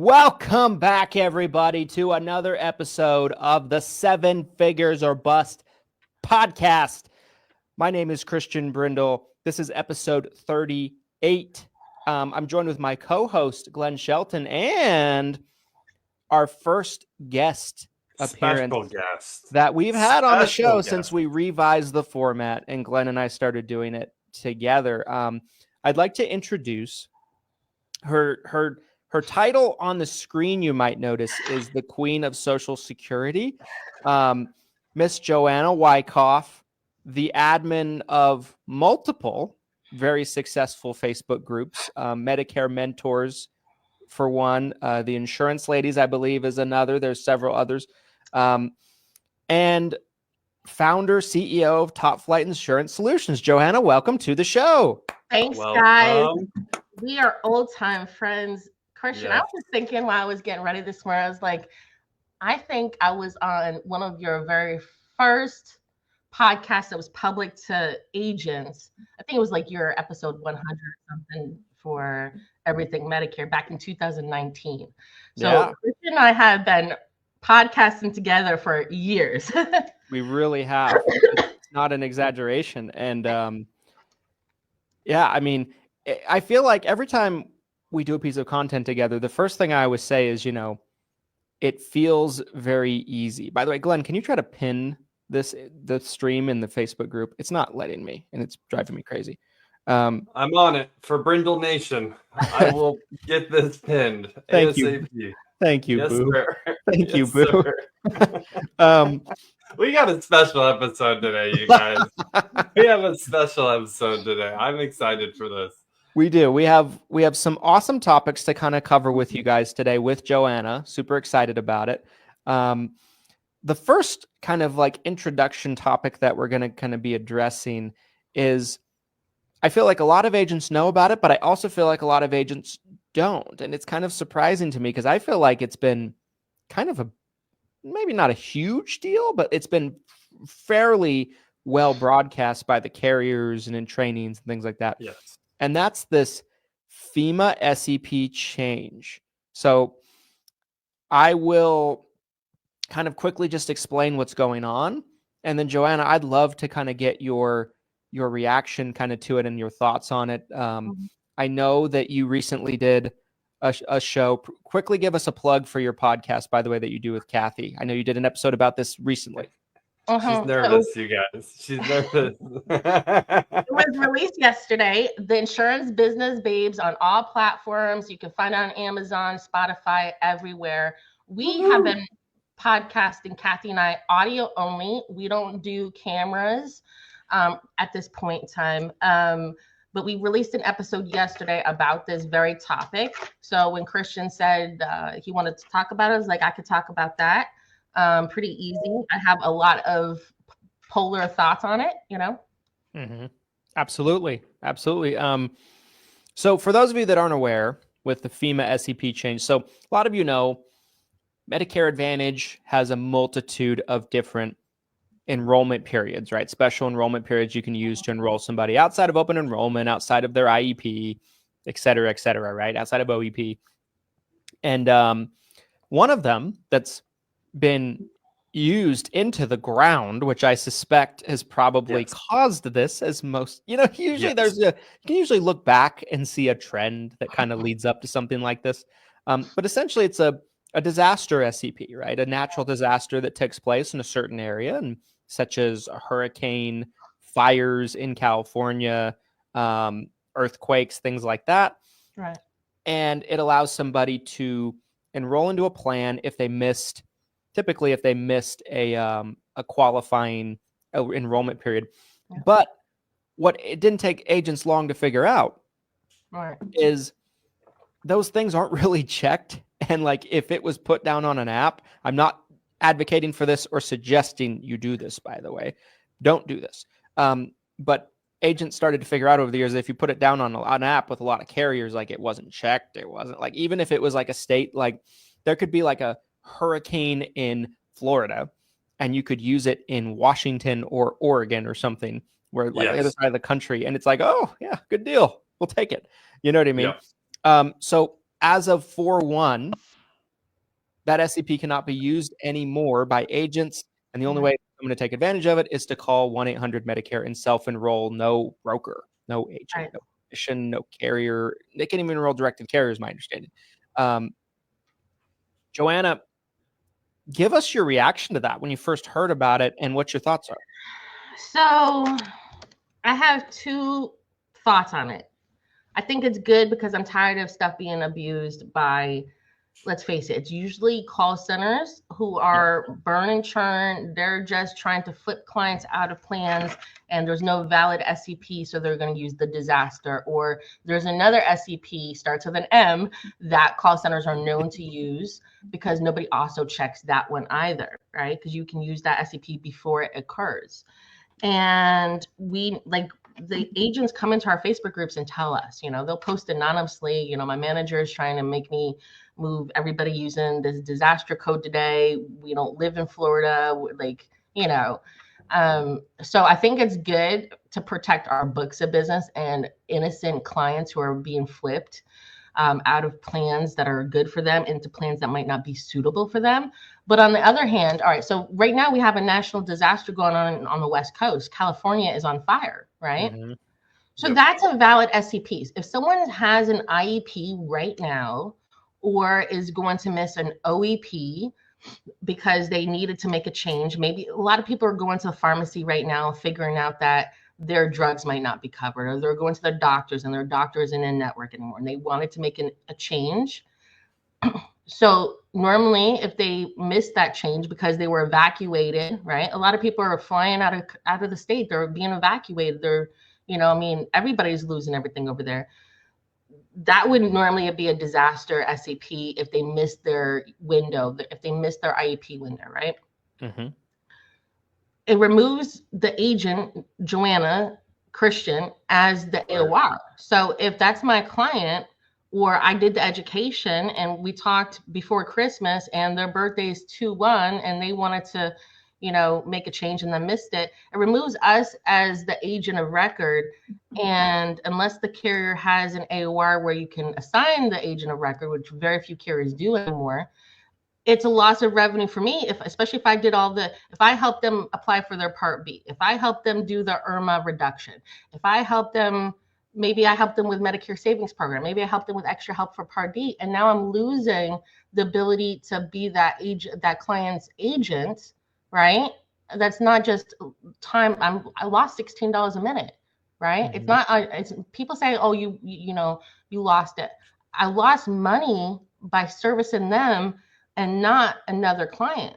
Welcome back, everybody, to another episode of the Seven Figures or Bust podcast. My name is Christian Brindle. This is episode 38. I'm joined with my co-host, Glen Shelton, and our first guest appearance that we've had on the show since we revised the format and Glen and I started doing it together. I'd like to introduce her title on the screen, you might notice, is the Queen of Social Security, Miss Joanna Wyckoff, the admin of multiple very successful Facebook groups, Medicare Mentors for one, the Insurance Ladies, I believe, is another. There's several others. And founder, CEO of Top Flight Insurance Solutions. Joanna, welcome to the show. Thanks, guys. We are old-time friends. Christian, I was just thinking while I was getting ready this morning, I was like, I think I was on one of your very first podcasts that was public to agents. I think it was like your episode 100 or something for Everything Medicare back in 2019. So Christian and I have been podcasting together for years. We really have. It's not an exaggeration. And I mean, I feel like every time we do a piece of content together, the first thing I always say is, it feels very easy. By the way, Glenn, can you try to pin the stream in the Facebook group? It's not letting me, and it's driving me crazy. I'm on it for Brindle Nation. I will get this pinned. Thank ASAP. you. Thank you, yes, Boo. Sir. Thank you, Boo. We got a special episode today, you guys. We have a special episode today. I'm excited for this. We do. We have some awesome topics to kind of cover with you guys today with Joanna. Super excited about it. The first kind of like introduction topic that we're going to kind of be addressing is, I feel like a lot of agents know about it, but I also feel like a lot of agents don't. And it's kind of surprising to me because I feel like it's been kind of maybe not a huge deal, but it's been fairly well broadcast by the carriers and in trainings and things like that. Yes. And that's this FEMA SCP Change. So I will kind of quickly just explain what's going on. And then Joanna, I'd love to kind of get your reaction kind of to it and your thoughts on it. I know that you recently did a show. Quickly give us a plug for your podcast, by the way, that you do with Kathy. I know you did an episode about this recently. She's nervous, you guys. She's nervous. It was released yesterday. The Insurance Business Babes on all platforms. You can find it on Amazon, Spotify, everywhere. We have been podcasting, Kathy and I, audio only. We don't do cameras at this point in time. But we released an episode yesterday about this very topic. So when Christian said he wanted to talk about it, I was like, I could talk about that. Pretty easy. I have a lot of polar thoughts on it, Mm-hmm. Absolutely. So for those of you that aren't aware with the FEMA SCP change, so a lot of you know Medicare Advantage has a multitude of different enrollment periods, right? Special enrollment periods you can use to enroll somebody outside of open enrollment, outside of their IEP, et cetera, right? Outside of OEP. And one of them that's been used into the ground, which I suspect has probably caused this, as most, usually you can usually look back and see a trend that kind of leads up to something like this. But essentially it's a disaster SCP, right? A natural disaster that takes place in a certain area, and such as a hurricane, fires in California, earthquakes, things like that. Right. And it allows somebody to enroll into a plan if they missed a qualifying enrollment period. Yeah. But what it didn't take agents long to figure out is those things aren't really checked. And like, if it was put down on an app, I'm not advocating for this or suggesting you do this, by the way. Don't do this. But agents started to figure out over the years that if you put it down on an app with a lot of carriers, like it wasn't checked. It wasn't like, even if it was like a state, like there could be like a hurricane in Florida and you could use it in Washington or Oregon or something where like the other side of the country. And it's like, oh yeah, good deal. We'll take it. You know what I mean? Yeah. So as of 4/1, that SCP cannot be used anymore by agents. And the only way I'm going to take advantage of it is to call 1-800-Medicare and self-enroll. No broker, no agent, Right. no physician, no carrier. They can't even enroll direct to carrier, is my understanding. Joanna, give us your reaction to that when you first heard about it and what your thoughts are. So I have two thoughts on it. I think it's good because I'm tired of stuff being abused by, let's face it, it's usually call centers who are burn and churn. They're just trying to flip clients out of plans, and there's no valid SCP, so they're going to use the disaster. Or there's another SCP, starts with an M, that call centers are known to use because nobody also checks that one either, right? Because you can use that SCP before it occurs. And the agents come into our Facebook groups and tell us, they'll post anonymously, my manager is trying to make me move everybody using this disaster code today. We don't live in Florida, so I think it's good to protect our books of business and innocent clients who are being flipped out of plans that are good for them into plans that might not be suitable for them. But on the other hand, all right, so right now we have a national disaster going on the West Coast. California is on fire, right? Mm-hmm. So that's a valid SCP. If someone has an IEP right now or is going to miss an OEP because they needed to make a change, maybe a lot of people are going to the pharmacy right now figuring out that their drugs might not be covered, or they're going to their doctors and their doctor isn't in network anymore and they wanted to make a change. So normally if they missed that change because they were evacuated, right? A lot of people are flying out of the state. They're being evacuated. They're, everybody's losing everything over there. That would normally be a disaster SCP if they missed their window, if they missed their IEP window, right? Mm-hmm. It removes the agent, Joanna, Christian, as the AOR. So if that's my client, or I did the education and we talked before Christmas and their birthday is 2/1 and they wanted to, make a change and then missed it, it removes us as the agent of record. And unless the carrier has an AOR where you can assign the agent of record, which very few carriers do anymore, it's a loss of revenue for me, especially if I did if I helped them apply for their Part B, if I helped them do the IRMA reduction, if I helped them, maybe I helped them with Medicare Savings Program, maybe I helped them with extra help for Part D, and now I'm losing the ability to be that client's agent, right? That's not just time. I lost $16 a minute, right? Mm-hmm. It's not. It's people say, oh, you lost it. I lost money by servicing them and not another client,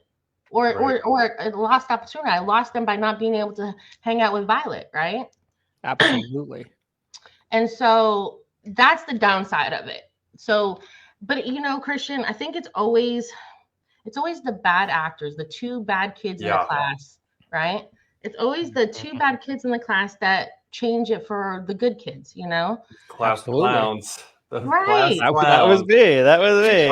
or a lost opportunity. I lost them by not being able to hang out with Violet, right? Absolutely. And so that's the downside of it. So, but Christian, I think it's always the bad actors, the two bad kids in the class, right? It's always the two bad kids in the class that change it for the good kids, Class Absolutely. Clowns. Right. That was me. That was me.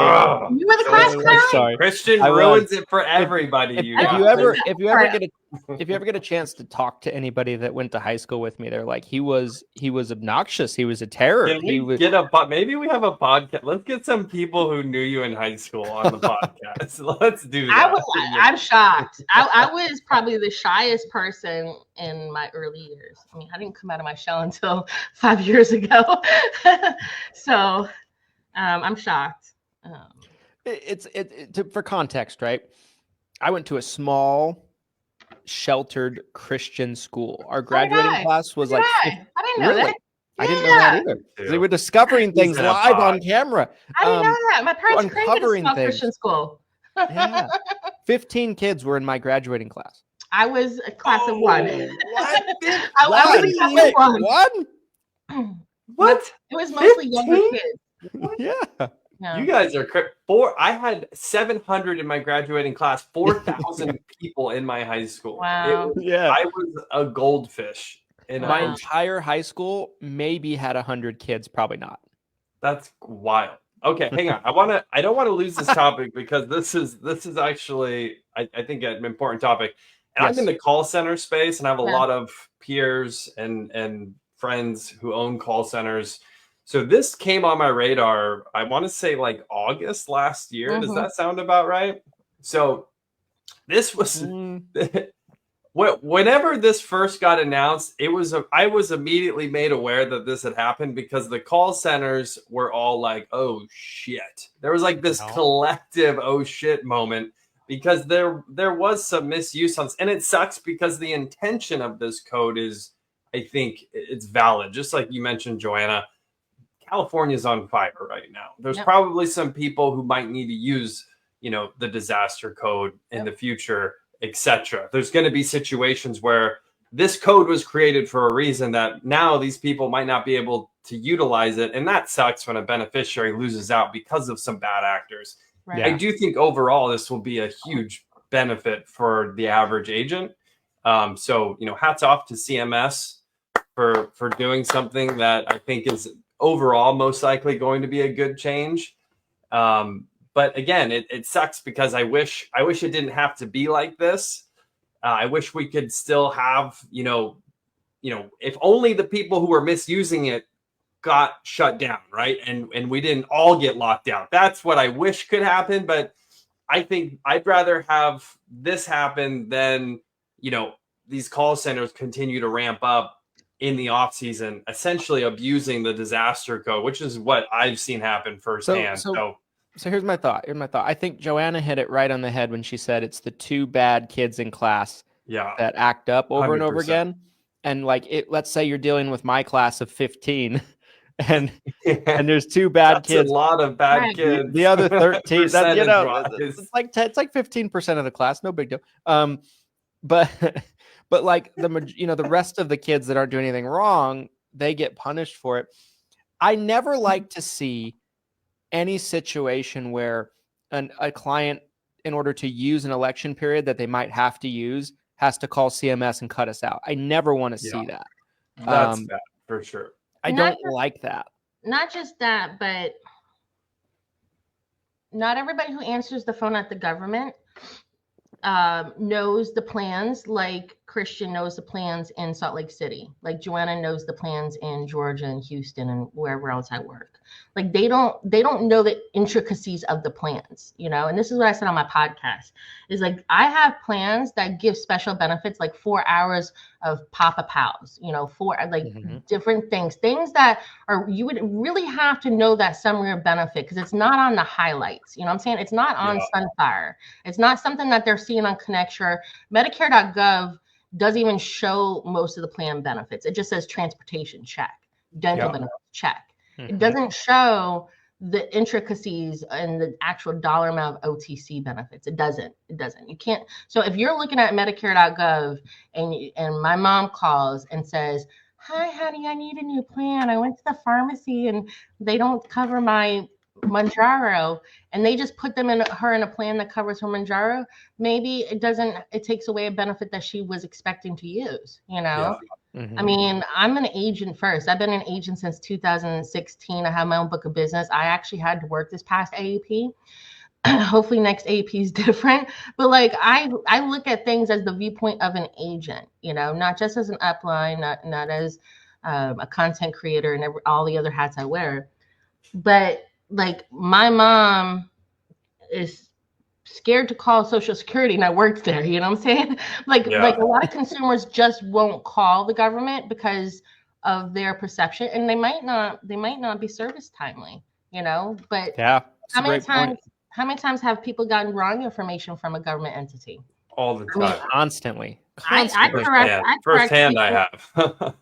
You were the class clown. Sorry. Christian ruins it for everybody. If you ever get a chance to talk to anybody that went to high school with me, they're like, he was obnoxious. He was a terror. Maybe we have a podcast. Let's get some people who knew you in high school on the podcast. Let's do that. I'm shocked. I was probably the shyest person in my early years. I mean, I didn't come out of my shell until 5 years ago. So I'm shocked. For context, right? I went to a small, sheltered Christian school. Our graduating class was like, I didn't know that. I didn't know that either. They were discovering things live on camera. I didn't know that. My parents created a small things. Christian school. Yeah. 15 kids were in my graduating class. I was a class of one. What? I was a class of one. One? What? It was mostly younger kids. Yeah. No. You guys are I had 700 in my graduating class, 4,000 people in my high school. Wow. I was a goldfish. In my entire high school maybe had 100 kids, probably not. That's wild. Okay, hang on. I don't want to lose this topic because this is actually I think an important topic. And Yes. I'm in the call center space and I have a lot of peers and friends who own call centers. So this came on my radar, I want to say like August last year. Does that sound about right? So this was whenever this first got announced, I was immediately made aware that this had happened because the call centers were all like, oh shit. There was like this collective oh shit moment because there was some misuse on, and it sucks because the intention of this code is, I think it's valid. Just like you mentioned, Joanna, California's on fire right now. There's probably some people who might need to use, the disaster code in the future, etc. There's going to be situations where this code was created for a reason that now these people might not be able to utilize it. And that sucks when a beneficiary loses out because of some bad actors. Right. Yeah. I do think overall this will be a huge benefit for the average agent. So, hats off to CMS for doing something that I think is overall most likely going to be a good change. But again, it sucks because I wish it didn't have to be like this. I wish we could still have, if only the people who were misusing it got shut down, right? And we didn't all get locked out. That's what I wish could happen. But I think I'd rather have this happen than, these call centers continue to ramp up in the off season, essentially abusing the disaster code, which is what I've seen happen firsthand. So here's my thought. I think Joanna hit it right on the head when she said it's the two bad kids in class that act up over 100%. And over again. And let's say you're dealing with my class of 15 and there's two bad kids. A lot of bad kids. The other 13, it's like 15% of the class. No big deal. But the rest of the kids that aren't doing anything wrong, they get punished for it. I never like to see any situation where a client, in order to use an election period that they might have to use, has to call CMS and cut us out. I never want to see that. That's bad for sure. I don't like that. Not just that, but not everybody who answers the phone at the government knows the plans, like Christian knows the plans in Salt Lake City, like Joanna knows the plans in Georgia and Houston and wherever else I work. Like they don't know the intricacies of the plans, and this is what I said on my podcast is like, I have plans that give special benefits, like 4 hours of Papa Pals, for different things that are, you would really have to know that summary of benefit because it's not on the highlights. You know what I'm saying? It's not on Sunfire. It's not something that they're seeing on ConnectSure. Medicare.gov doesn't even show most of the plan benefits. It just says transportation check, dental benefits check. It doesn't show the intricacies and the actual dollar amount of OTC benefits. It doesn't. You can't. So if you're looking at Medicare.gov and my mom calls and says, "Hi, honey, I need a new plan. I went to the pharmacy and they don't cover my Mounjaro," and they just put her in a plan that covers her Mounjaro, maybe it takes away a benefit that she was expecting to use, I mean, I'm an agent first. I've been an agent since 2016. I have my own book of business. I actually had to work this past AAP. Hopefully next AAP is different, but I look at things as the viewpoint of an agent, not just as an upline, not as a content creator and all the other hats I wear, but my mom is scared to call Social Security and I worked there, you know what I'm saying? Like a lot of consumers just won't call the government because of their perception, and they might not be service timely, but how many times have people gotten wrong information from a government entity? All the time. Constantly. I correct people. I have.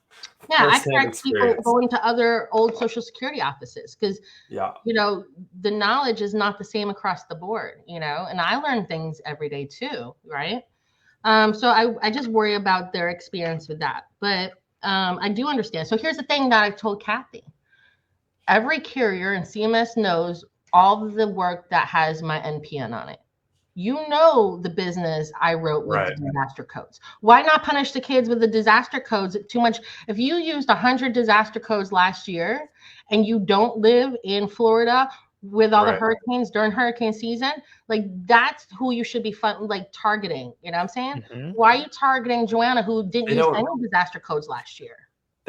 I correct people going to other old Social Security offices because, the knowledge is not the same across the board, and I learn things every day too, right? So I just worry about their experience with that. But I do understand. So here's the thing that I told Kathy. Every carrier and CMS knows all of the work that has my NPN on it. The business I wrote with the disaster codes. Why not punish the kids with the disaster codes too much? If you used 100 disaster codes last year and you don't live in Florida with all the hurricanes during hurricane season, that's who you should be targeting. You know what I'm saying? Why are you targeting Joanna who didn't use any disaster codes last year?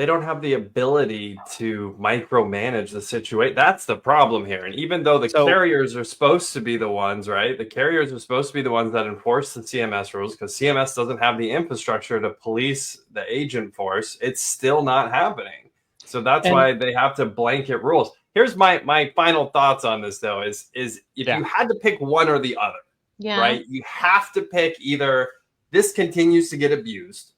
they don't have the ability to micromanage the situation. That's the problem here. And even though the carriers are supposed to be the ones, right? The carriers are supposed to be the ones that enforce the CMS rules, because CMS doesn't have the infrastructure to police the agent force. It's still not happening. So that's why they have to blanket rules. Here's my final thoughts on this, though, is if you had to pick one or the other, right? You have to pick either this continues to get abused,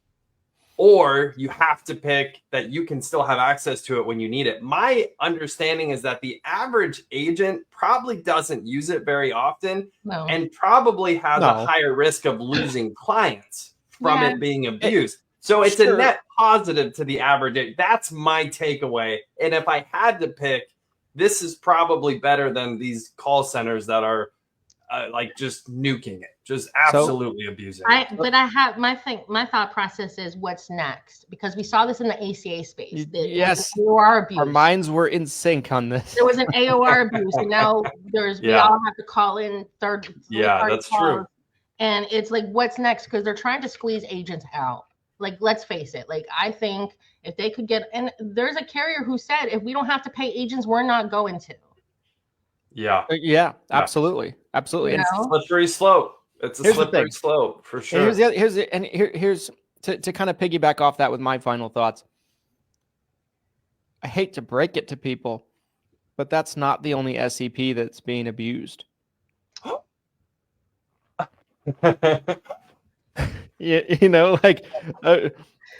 or you have to pick that you can still have access to it when you need it. My understanding is that the average agent probably doesn't use it very often and probably has a higher risk of losing clients from it being abused. So it's a net positive to the average agent. That's my takeaway. And if I had to pick, this is probably better than these call centers that are like just nuking it, just absolutely abusing it. But I have my thought process is what's next, because we saw this in the ACA space. Yes, AOR abuse. Our minds were in sync on this. There was an AOR abuse, and now we all have to call in third. That's true. And it's like, what's next? Because they're trying to squeeze agents out. Like, let's face it. Like, I think if they could get, and there's a carrier who said, if we don't have to pay agents, we're not going to. Yeah, absolutely. Absolutely. It's a slippery slope. It's a slippery slope for sure. And here's to kind of piggyback off that with my final thoughts. I hate to break it to people, but that's not the only SCP that's being abused.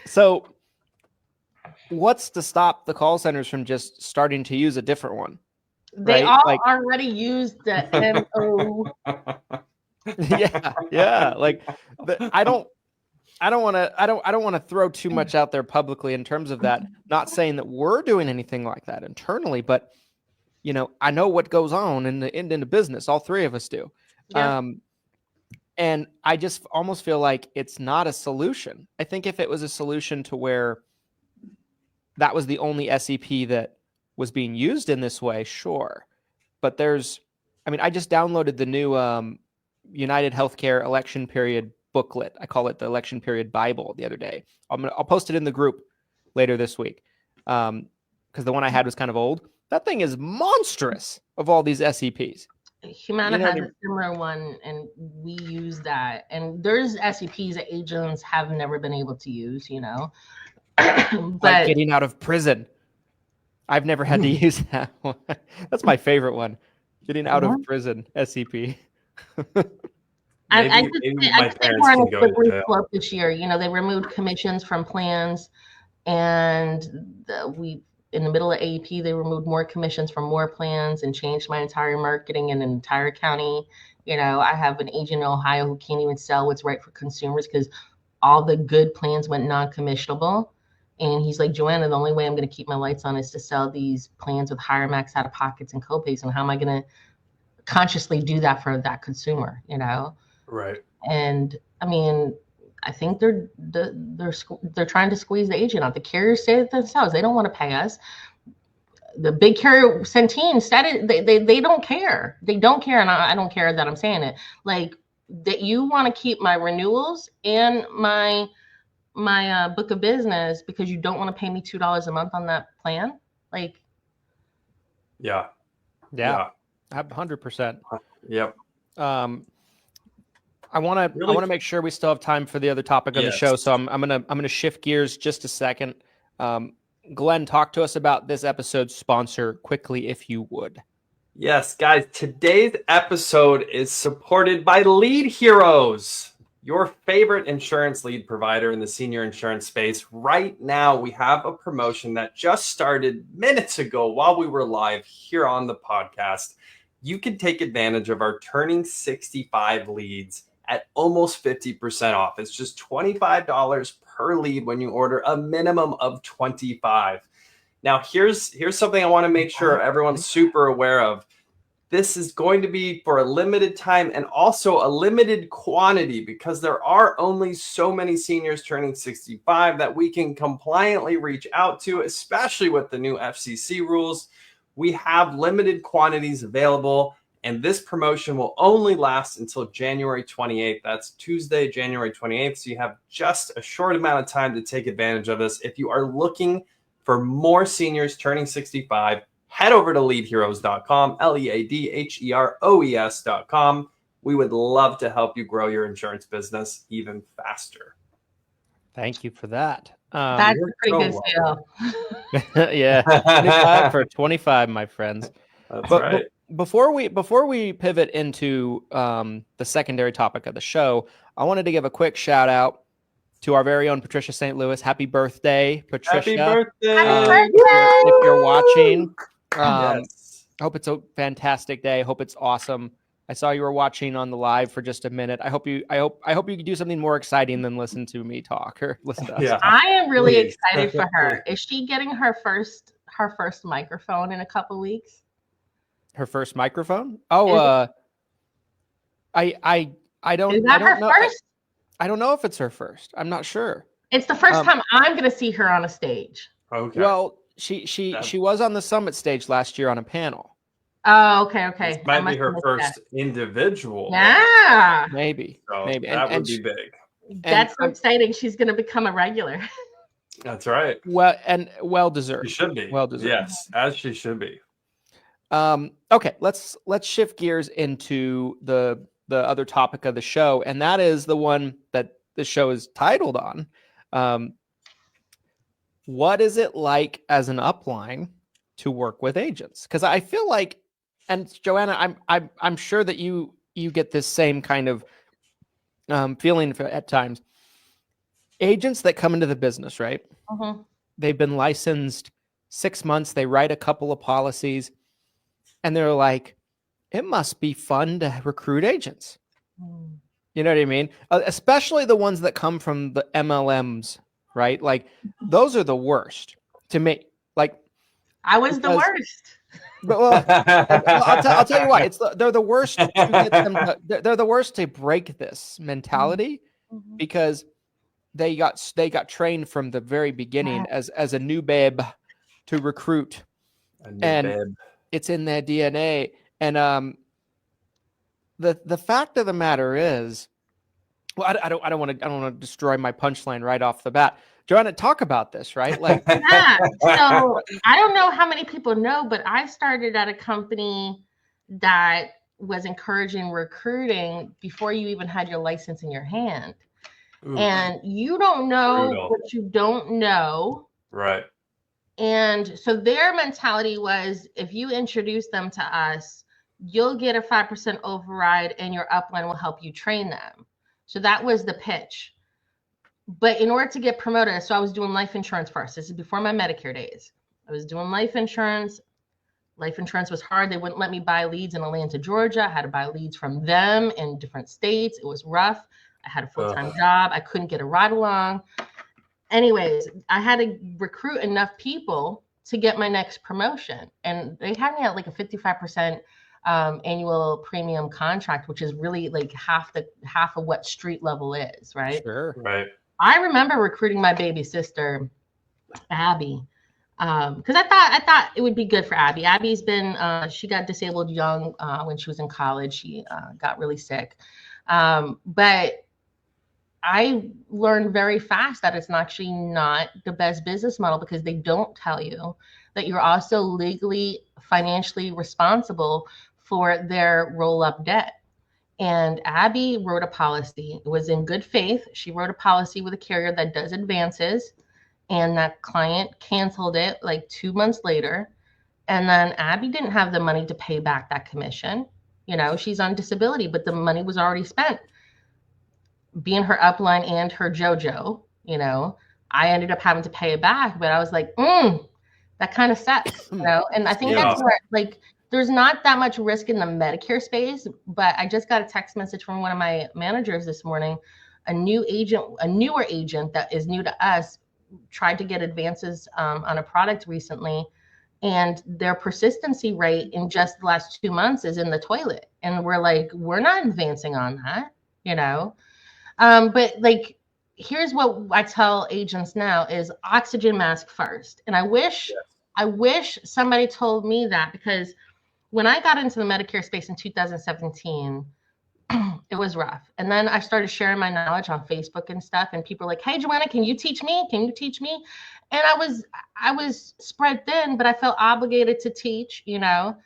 So what's to stop the call centers from just starting to use a different one? They all already used the MO. I don't want to throw too much out there publicly in terms of that. Not saying that we're doing anything like that internally, but I know what goes on in the business. All three of us do. Yeah. And I just almost feel like it's not a solution. I think if it was a solution to where that was the only SCP that was being used in this way, sure. But I just downloaded the new United Healthcare election period booklet. I call it the election period Bible the other day. I'll post it in the group later this week. Because the one I had was kind of old. That thing is monstrous of all these SCPs. Humana has a similar one, and we use that. And there's SCPs that agents have never been able to use, But like getting out of prison. I've never had to use that one. That's my favorite one. Getting out of prison, SCP. I think we're on a slippery slope this year. They removed commissions from plans, and in the middle of AEP, they removed more commissions from more plans and changed my entire marketing in an entire county. I have an agent in Ohio who can't even sell what's right for consumers because all the good plans went non-commissionable. And he's like, Joanna, the only way I'm going to keep my lights on is to sell these plans with higher max out of pockets and copays. And how am I going to consciously do that for that consumer, Right. And I think they're trying to squeeze the agent out. The carriers say it themselves. They don't want to pay us. The big carrier, Centene, said it. They don't care. They don't care, and I don't care that I'm saying it. Like, that you want to keep my renewals and my book of business because you don't want to pay me $2 a month on that plan. Like, yeah, 100%. Yep. I want to make sure we still have time for the other topic of the show. So I'm gonna shift gears just a second. Glenn, talk to us about this episode's sponsor quickly, if you would. Yes, guys. Today's episode is supported by Lead Heroes, your favorite insurance lead provider in the senior insurance space. Right now, we have a promotion that just started minutes ago while we were live here on the podcast. You can take advantage of our Turning 65 leads at almost 50% off. It's just $25 per lead when you order a minimum of 25. Now, here's something I want to make sure everyone's super aware of. This is going to be for a limited time and also a limited quantity because there are only so many seniors turning 65 that we can compliantly reach out to, especially with the new FCC rules. We have limited quantities available. And this promotion will only last until January 28th. That's Tuesday, January 28th. So you have just a short amount of time to take advantage of this. If you are looking for more seniors turning 65, head over to leadheroes.com, LEADHEROES.com. We would love to help you grow your insurance business even faster. Thank you for that. That's a pretty good deal. Yeah, 25 for 25, my friends. That's but, right. Before we pivot into the secondary topic of the show, I wanted to give a quick shout out to our very own Patricia St. Louis. Happy birthday, Patricia! Happy birthday! Happy birthday! If you're watching, Yes. I hope it's a fantastic day. I hope it's awesome. I saw you were watching on the live for just a minute. I hope you can do something more exciting than listen to me talk or listen to us. Yeah. I am really Please. excited for her. Is she getting her first microphone in a couple weeks? Her first microphone? Oh, I don't. Is that I don't her know. first? I don't know if it's her first. I'm not sure. It's the first time I'm going to see her on a stage. Okay. Well, she was on the summit stage last year on a panel. Oh, okay. This might be her first individual. Yeah. Maybe. So Maybe. that would be big. That's so exciting. She's going to become a regular. That's right. Well deserved. She should be. Well deserved. Yes, as she should be. Okay, let's shift gears into the other topic of the show, and that is the one that the show is titled on. What is it like as an upline to work with agents? Because I feel like, and Joanna, I'm sure that you get this same kind of feeling at times. Agents that come into the business, right? Mm-hmm. They've been licensed 6 months. They write a couple of policies. And they're like, it must be fun to recruit agents. You know what I mean? Especially the ones that come from the MLMs, right? Like, those are the worst to me. Like, I was the worst. But I'll tell you why. They're the worst. They're the worst to break this mentality because they got trained from the very beginning as a new babe to recruit, babe. It's in their DNA. And the fact of the matter is, well, I don't want to destroy my punchline right off the bat. Joanna, talk about this, right? Like, yeah. So I don't know how many people know, but I started at a company that was encouraging recruiting before you even had your license in your hand. Ooh. And you don't know what you don't know. Right. And so their mentality was, if you introduce them to us, you'll get a 5% override and your upline will help you train them. So that was the pitch. But in order to get promoted, so I was doing life insurance first. This is before my Medicare days. I was doing life insurance. Life insurance was hard. They wouldn't let me buy leads in Atlanta, Georgia. I had to buy leads from them in different states. It was rough. I had a full-time job. I couldn't get a ride along. Anyways, I had to recruit enough people to get my next promotion. And they had me at like a 55% annual premium contract, which is really like half of what street level is, right? Sure. Right. I remember recruiting my baby sister, Abby, because I thought it would be good for Abby. Abby's been, she got disabled young when she was in college. She got really sick. But I learned very fast that it's actually not the best business model because they don't tell you that you're also legally, financially responsible for their roll-up debt. And Abby wrote a policy. It was in good faith. She wrote a policy with a carrier that does advances, and that client canceled it like 2 months later. And then Abby didn't have the money to pay back that commission. You know, she's on disability, but the money was already spent. Being her upline and her JoJo, you know, I ended up having to pay it back, but I was like, that kind of sucks, you know? And I think that's where, like, there's not that much risk in the Medicare space, but I just got a text message from one of my managers this morning. A newer agent that is new to us tried to get advances on a product recently, and their persistency rate in just the last 2 months is in the toilet. And we're like, we're not advancing on that, you know? But like, here's what I tell agents now is oxygen mask first. And I wish somebody told me that, because when I got into the Medicare space in 2017, it was rough. And then I started sharing my knowledge on Facebook and stuff. And people were like, hey, Joanna, can you teach me? Can you teach me? And I was spread thin, but I felt obligated to teach, you know.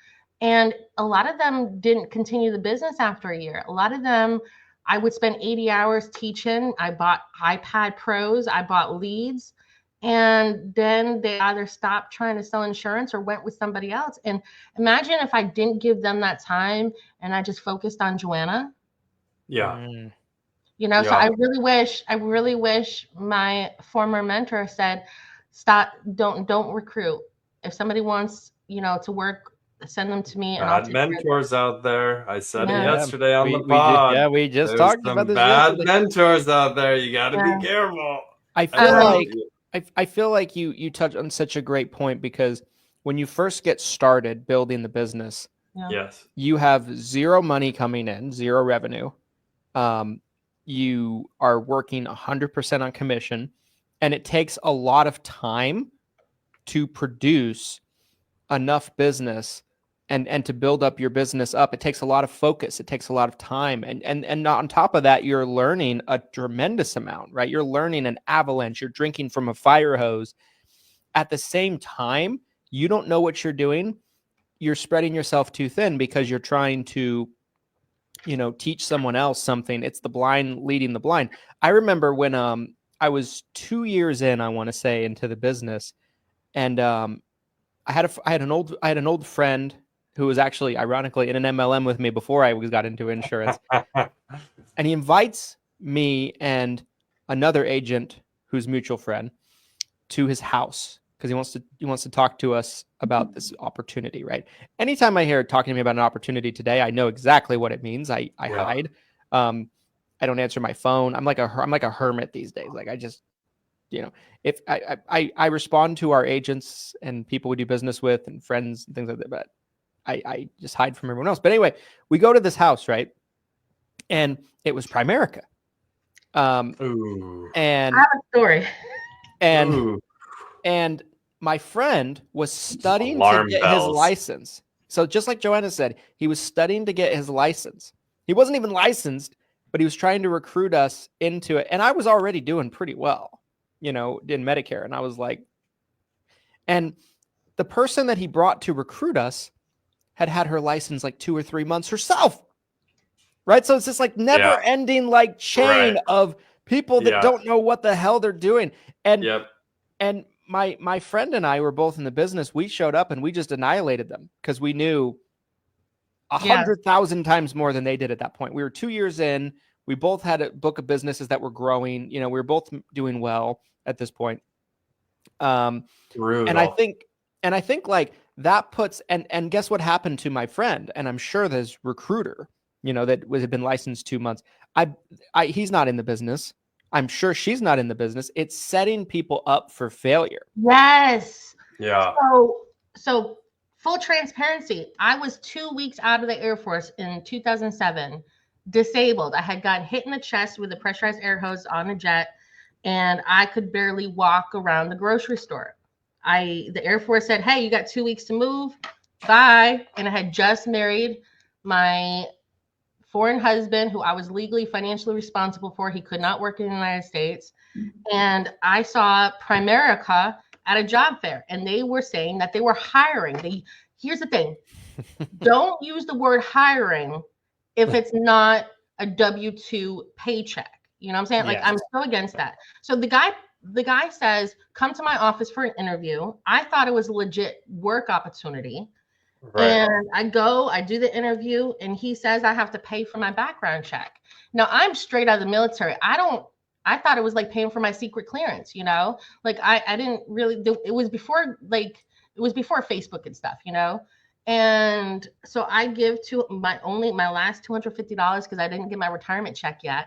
And a lot of them didn't continue the business after a year. A lot of them, I would spend 80 hours teaching. I bought iPad Pros, I bought leads, and then they either stopped trying to sell insurance or went with somebody else. And imagine if I didn't give them that time and I just focused on Joanna. Yeah. You know, so I really wish my former mentor said, stop, don't recruit. If somebody wants, you know, to work, send them to me. And I'll Bad mentors out there. I said it yesterday on the we pod. we just There's talked some about this bad yesterday. mentors out there. You got to be careful. I feel like you touch on such a great point, because when you first get started building the business, yes, you have zero money coming in, zero revenue. You are working 100% on commission, and it takes a lot of time to produce enough business and to build up your business up. It takes a lot of focus. It takes a lot of time. And on top of that, you're learning a tremendous amount, right? You're learning an avalanche. You're drinking from a fire hose. At the same time, you don't know what you're doing. You're spreading yourself too thin because you're trying to, you know, teach someone else something. It's the blind leading the blind. I remember when I was 2 years in, I want to say, into the business, and I had an old friend who was actually, ironically, in an MLM with me before I got into insurance, and he invites me and another agent who's mutual friend to his house because he wants to talk to us about this opportunity, right? Anytime I hear talking to me about an opportunity today, I know exactly what it means. I hide. I don't answer my phone. I'm like a hermit these days. Like, I just, you know, if I respond to our agents and people we do business with and friends and things like that, but I just hide from everyone else. But anyway, we go to this house, right? And it was Primerica. Ooh. And I have a story. And my friend was studying to get his license. So just like Joanna said, he was studying to get his license. He wasn't even licensed, but he was trying to recruit us into it. And I was already doing pretty well, you know, in Medicare. And I was like, and the person that he brought to recruit us had her license like 2 or 3 months herself. Right. So it's this like never ending like chain of people that don't know what the hell they're doing. And my friend and I were both in the business. We showed up and we just annihilated them because we knew 100,000 times more than they did at that point. We were 2 years in. We both had a book of businesses that were growing. You know, we were both doing well at this point. And I think like that puts, and guess what happened to my friend? And I'm sure this recruiter, you know, that had been licensed 2 months. He's not in the business. I'm sure she's not in the business. It's setting people up for failure. Yes. Yeah. So full transparency, I was 2 weeks out of the Air Force in 2007, disabled. I had gotten hit in the chest with a pressurized air hose on a jet, and I could barely walk around the grocery store. The Air Force said, hey, you got 2 weeks to move. Bye. And I had just married my foreign husband, who I was legally, financially responsible for. He could not work in the United States. And I saw Primerica at a job fair, and they were saying that they were hiring. Here's the thing. Don't use the word hiring if it's not a W-2 paycheck. You know what I'm saying? Like, I'm so against that. So the guy says, come to my office for an interview. I thought it was a legit work opportunity. Right. And I do the interview, and he says I have to pay for my background check. Now, I'm straight out of the military. I thought it was like paying for my secret clearance, you know? Like, I didn't really, it was before Facebook and stuff, you know? And so I give to my last $250 because I didn't get my retirement check yet.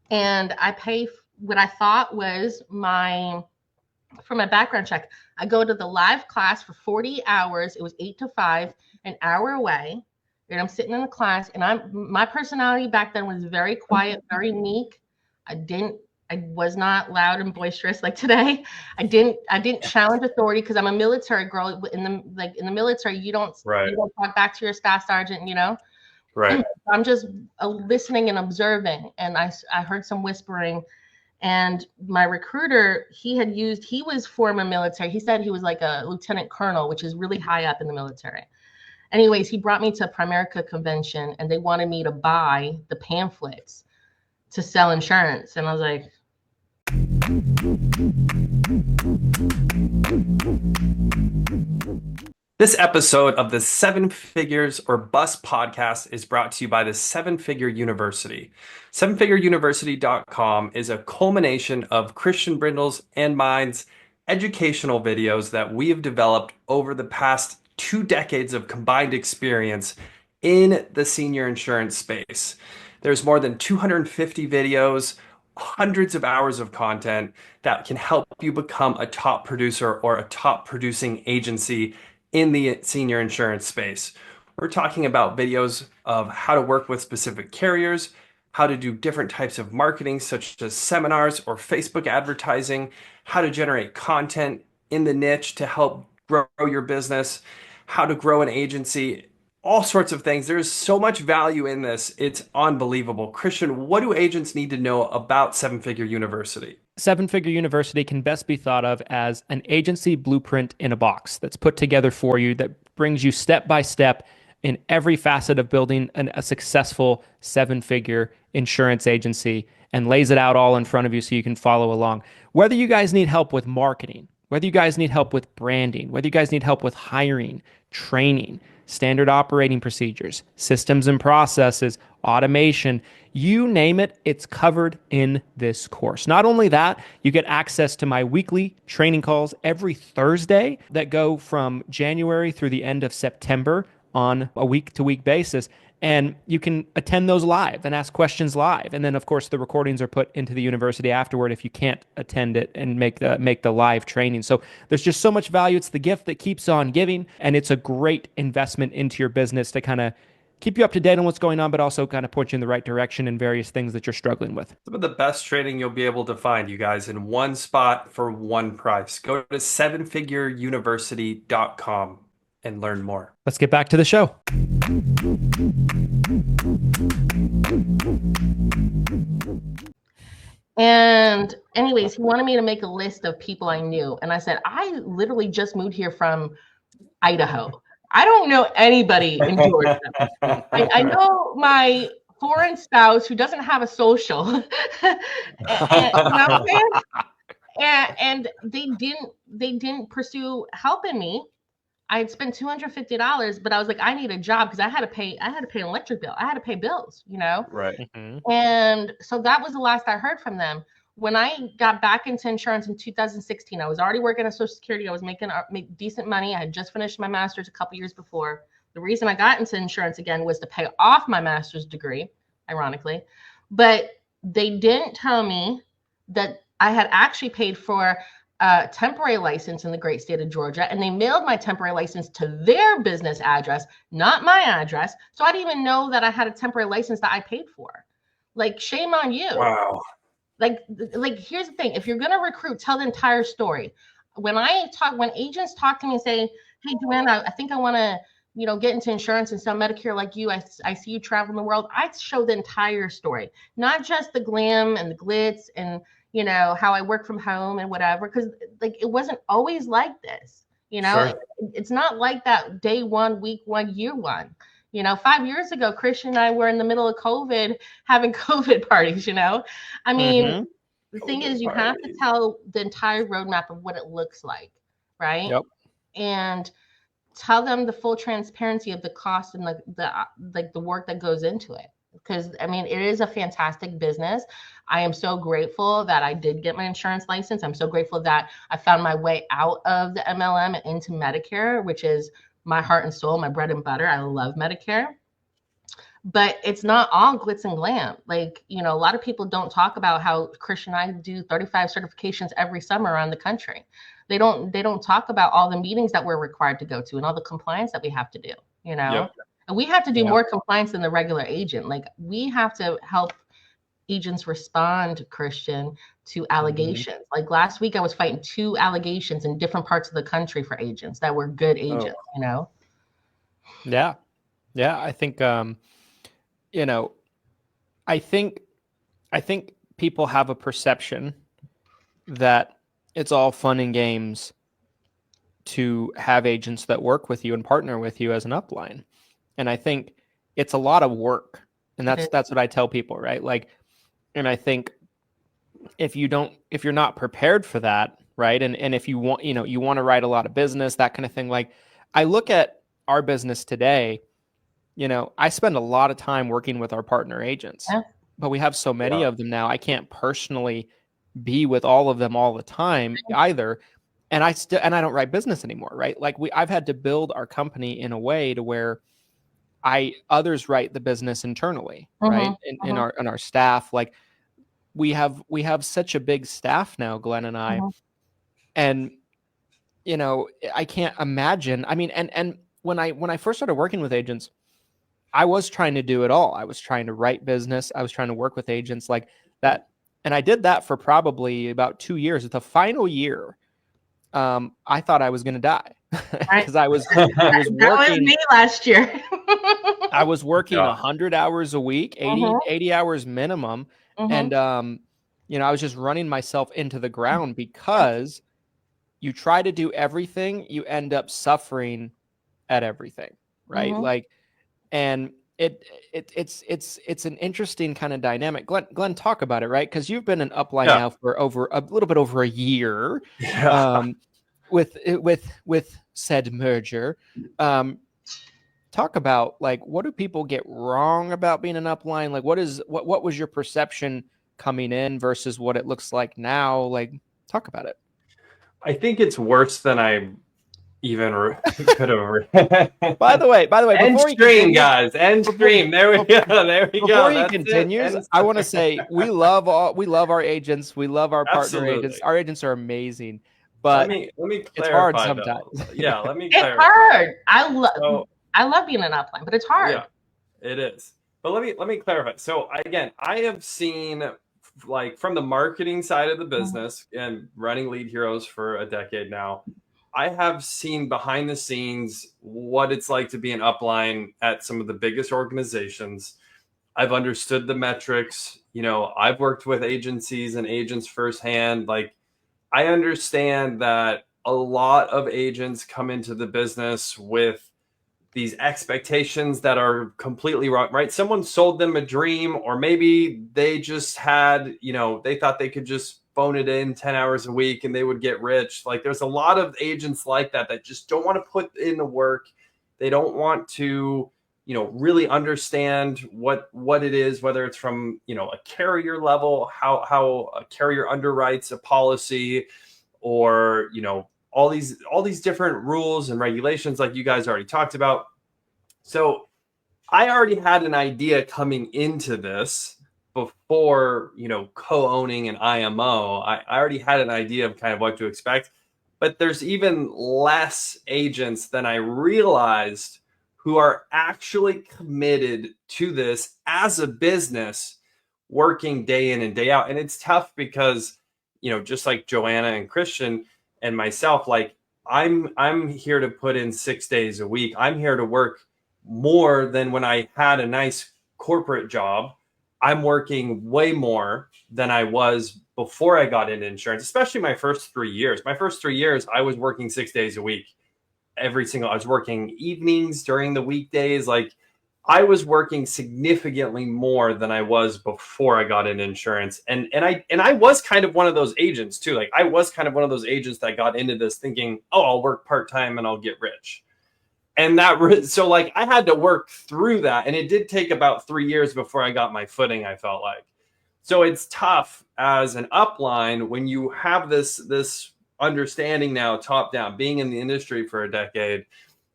And I pay what I thought was for my background check. I go to the live class for 40 hours. It was 8 to 5, an hour away. And I'm sitting in the class, and my personality back then was very quiet, very meek. I didn't I was not loud and boisterous like today. I didn't challenge authority because I'm a military girl. In the military, you don't talk back to your staff sergeant, you know. Right. I'm just listening and observing, and I heard some whispering. And my recruiter, he was former military. He said he was like a lieutenant colonel, which is really high up in the military. Anyways, he brought me to a Primerica convention, and they wanted me to buy the pamphlets to sell insurance. And I was like, this episode of the Seven Figures or Bust podcast is brought to you by the Figure University. SevenFigureUniversity.com is a culmination of Christian Brindle's and mine's educational videos that we have developed over the past 2 decades of combined experience in the senior insurance space. There's more than 250 videos, hundreds of hours of content that can help you become a top producer or a top producing agency in the senior insurance space. We're talking about videos of how to work with specific carriers, how to do different types of marketing, such as seminars or Facebook advertising, how to generate content in the niche to help grow your business, how to grow an agency, all sorts of things. There's so much value in this. It's unbelievable. Christian, what do agents need to know about Seven Figure University? Seven Figure University can best be thought of as an agency blueprint in a box that's put together for you that brings you step by step in every facet of building a successful 7-figure insurance agency and lays it out all in front of you so you can follow along. Whether you guys need help with marketing, whether you guys need help with branding, whether you guys need help with hiring, training, standard operating procedures, systems and processes, automation, you name it, it's covered in this course. Not only that, you get access to my weekly training calls every Thursday that go from January through the end of September on a week-to-week basis. And you can attend those live and ask questions live. And then, of course, the recordings are put into the university afterward if you can't attend it and make the live training. So there's just so much value. It's the gift that keeps on giving, and it's a great investment into your business to kind of keep you up to date on what's going on, but also kind of point you in the right direction in various things that you're struggling with. Some of the best training you'll be able to find, you guys, in one spot for one price. Go to SevenFigureUniversity.com and learn more. Let's get back to the show. And anyways, he wanted me to make a list of people I knew. And I said, I literally just moved here from Idaho. I don't know anybody in Georgia. I know my foreign spouse who doesn't have a social. and they didn't pursue helping me. I had spent $250, but I was like, I need a job because I had to pay an electric bill. I had to pay bills, you know? Right. Mm-hmm. And so that was the last I heard from them. When I got back into insurance in 2016, I was already working at Social Security. I was making decent money. I had just finished my master's a couple years before. The reason I got into insurance again was to pay off my master's degree, ironically. But they didn't tell me that I had actually paid for a temporary license in the great state of Georgia, and they mailed my temporary license to their business address, not my address. So I didn't even know that I had a temporary license that I paid for. Like, shame on you. Wow. Like here's the thing. If you're going to recruit, tell the entire story. When agents talk to me and say, hey, Joanna, I think I want to, get into insurance and sell Medicare like you. I see you traveling the world. I show the entire story, not just the glam and the glitz and, how I work from home and whatever, because it wasn't always like this, Sure. It's not like that day one, week one, year one. 5 years ago, Christian and I were in the middle of COVID, having COVID parties, I mean, Mm-hmm. The thing is, you have to tell the entire roadmap of what it looks like, right? Yep. And tell them the full transparency of the cost and the work that goes into it. Because, I mean, it is a fantastic business. I am so grateful that I did get my insurance license. I'm so grateful that I found my way out of the MLM and into Medicare, which is my heart and soul, my bread and butter. I love Medicare. But it's not all glitz and glam. A lot of people don't talk about how Christian and I do 35 certifications every summer around the country. They don't talk about all the meetings that we're required to go to and all the compliance that we have to do, Yep. And we have to do more compliance than the regular agent. We have to help agents respond, Christian, to allegations. Like last week, I was fighting 2 allegations in different parts of the country for agents that were good agents, you know? Yeah. Yeah. I think, you know, I think people have a perception that it's all fun and games to have agents that work with you and partner with you as an upline. And I think it's a lot of work. And that's what I tell people, right? Like, and I think if you're not prepared for that, right? And if you want, you want to write a lot of business, that kind of thing. Like I look at our business today, I spend a lot of time working with our partner agents, but we have so many of them now. I can't personally be with all of them all the time either. And I don't write business anymore, right? Like I've had to build our company in a way to where others write the business internally, right? In our staff, like we have such a big staff now, Glenn and I, and I can't imagine. I mean, and when I first started working with agents, I was trying to do it all. I was trying to write business. I was trying to work with agents like that. And I did that for probably about 2 years. The final year, I thought I was going to die because I was working. That was me last year. I was working 100 hours a week, 80 hours minimum. And, I was just running myself into the ground because you try to do everything, you end up suffering at everything. Right. Like, and it's an interesting kind of dynamic. Glenn, talk about it, right? Because you've been an upline now for a little bit over a year, with said merger. Talk about like what do people get wrong about being an upline? Like what was your perception coming in versus what it looks like now? Like talk about it. I think it's worse than I even could have. By the way, end stream, guys. End stream. There we go. There we go. Before he continues, I want to say we love our agents. We love our partner agents. Our agents are amazing. But let me clarify. It's hard sometimes. Yeah, let me. It's hard. I love being an upline, but it's hard. Yeah, it is. But let me clarify. So again, I have seen like from the marketing side of the business and running Lead Heroes for a decade now. I have seen behind the scenes what it's like to be an upline at some of the biggest organizations. I've understood the metrics. I've worked with agencies and agents firsthand. Like, I understand that a lot of agents come into the business with these expectations that are completely wrong, right? Someone sold them a dream, or maybe they just had, they thought they could just phone it in 10 hours a week and they would get rich. Like there's a lot of agents like that just don't want to put in the work. They don't want to, really understand what it is, whether it's from, a carrier level, how a carrier underwrites a policy, or, all these different rules and regulations like you guys already talked about. So I already had an idea coming into this before, co-owning an IMO. I already had an idea of kind of what to expect, but there's even less agents than I realized who are actually committed to this as a business, working day in and day out. And it's tough because, just like Joanna and Christian and myself, like I'm here to put in 6 days a week. I'm here to work more than when I had a nice corporate job. I'm working way more than I was before I got into insurance, especially my first 3 years. My first 3 years, I was working 6 days a week. I was working evenings during the weekdays. Like I was working significantly more than I was before I got into insurance. And I was kind of one of those agents too. Like I was kind of one of those agents that got into this thinking, oh, I'll work part-time and I'll get rich. And so like I had to work through that. And it did take about 3 years before I got my footing, I felt like. So it's tough as an upline when you have this understanding now top down, being in the industry for a decade,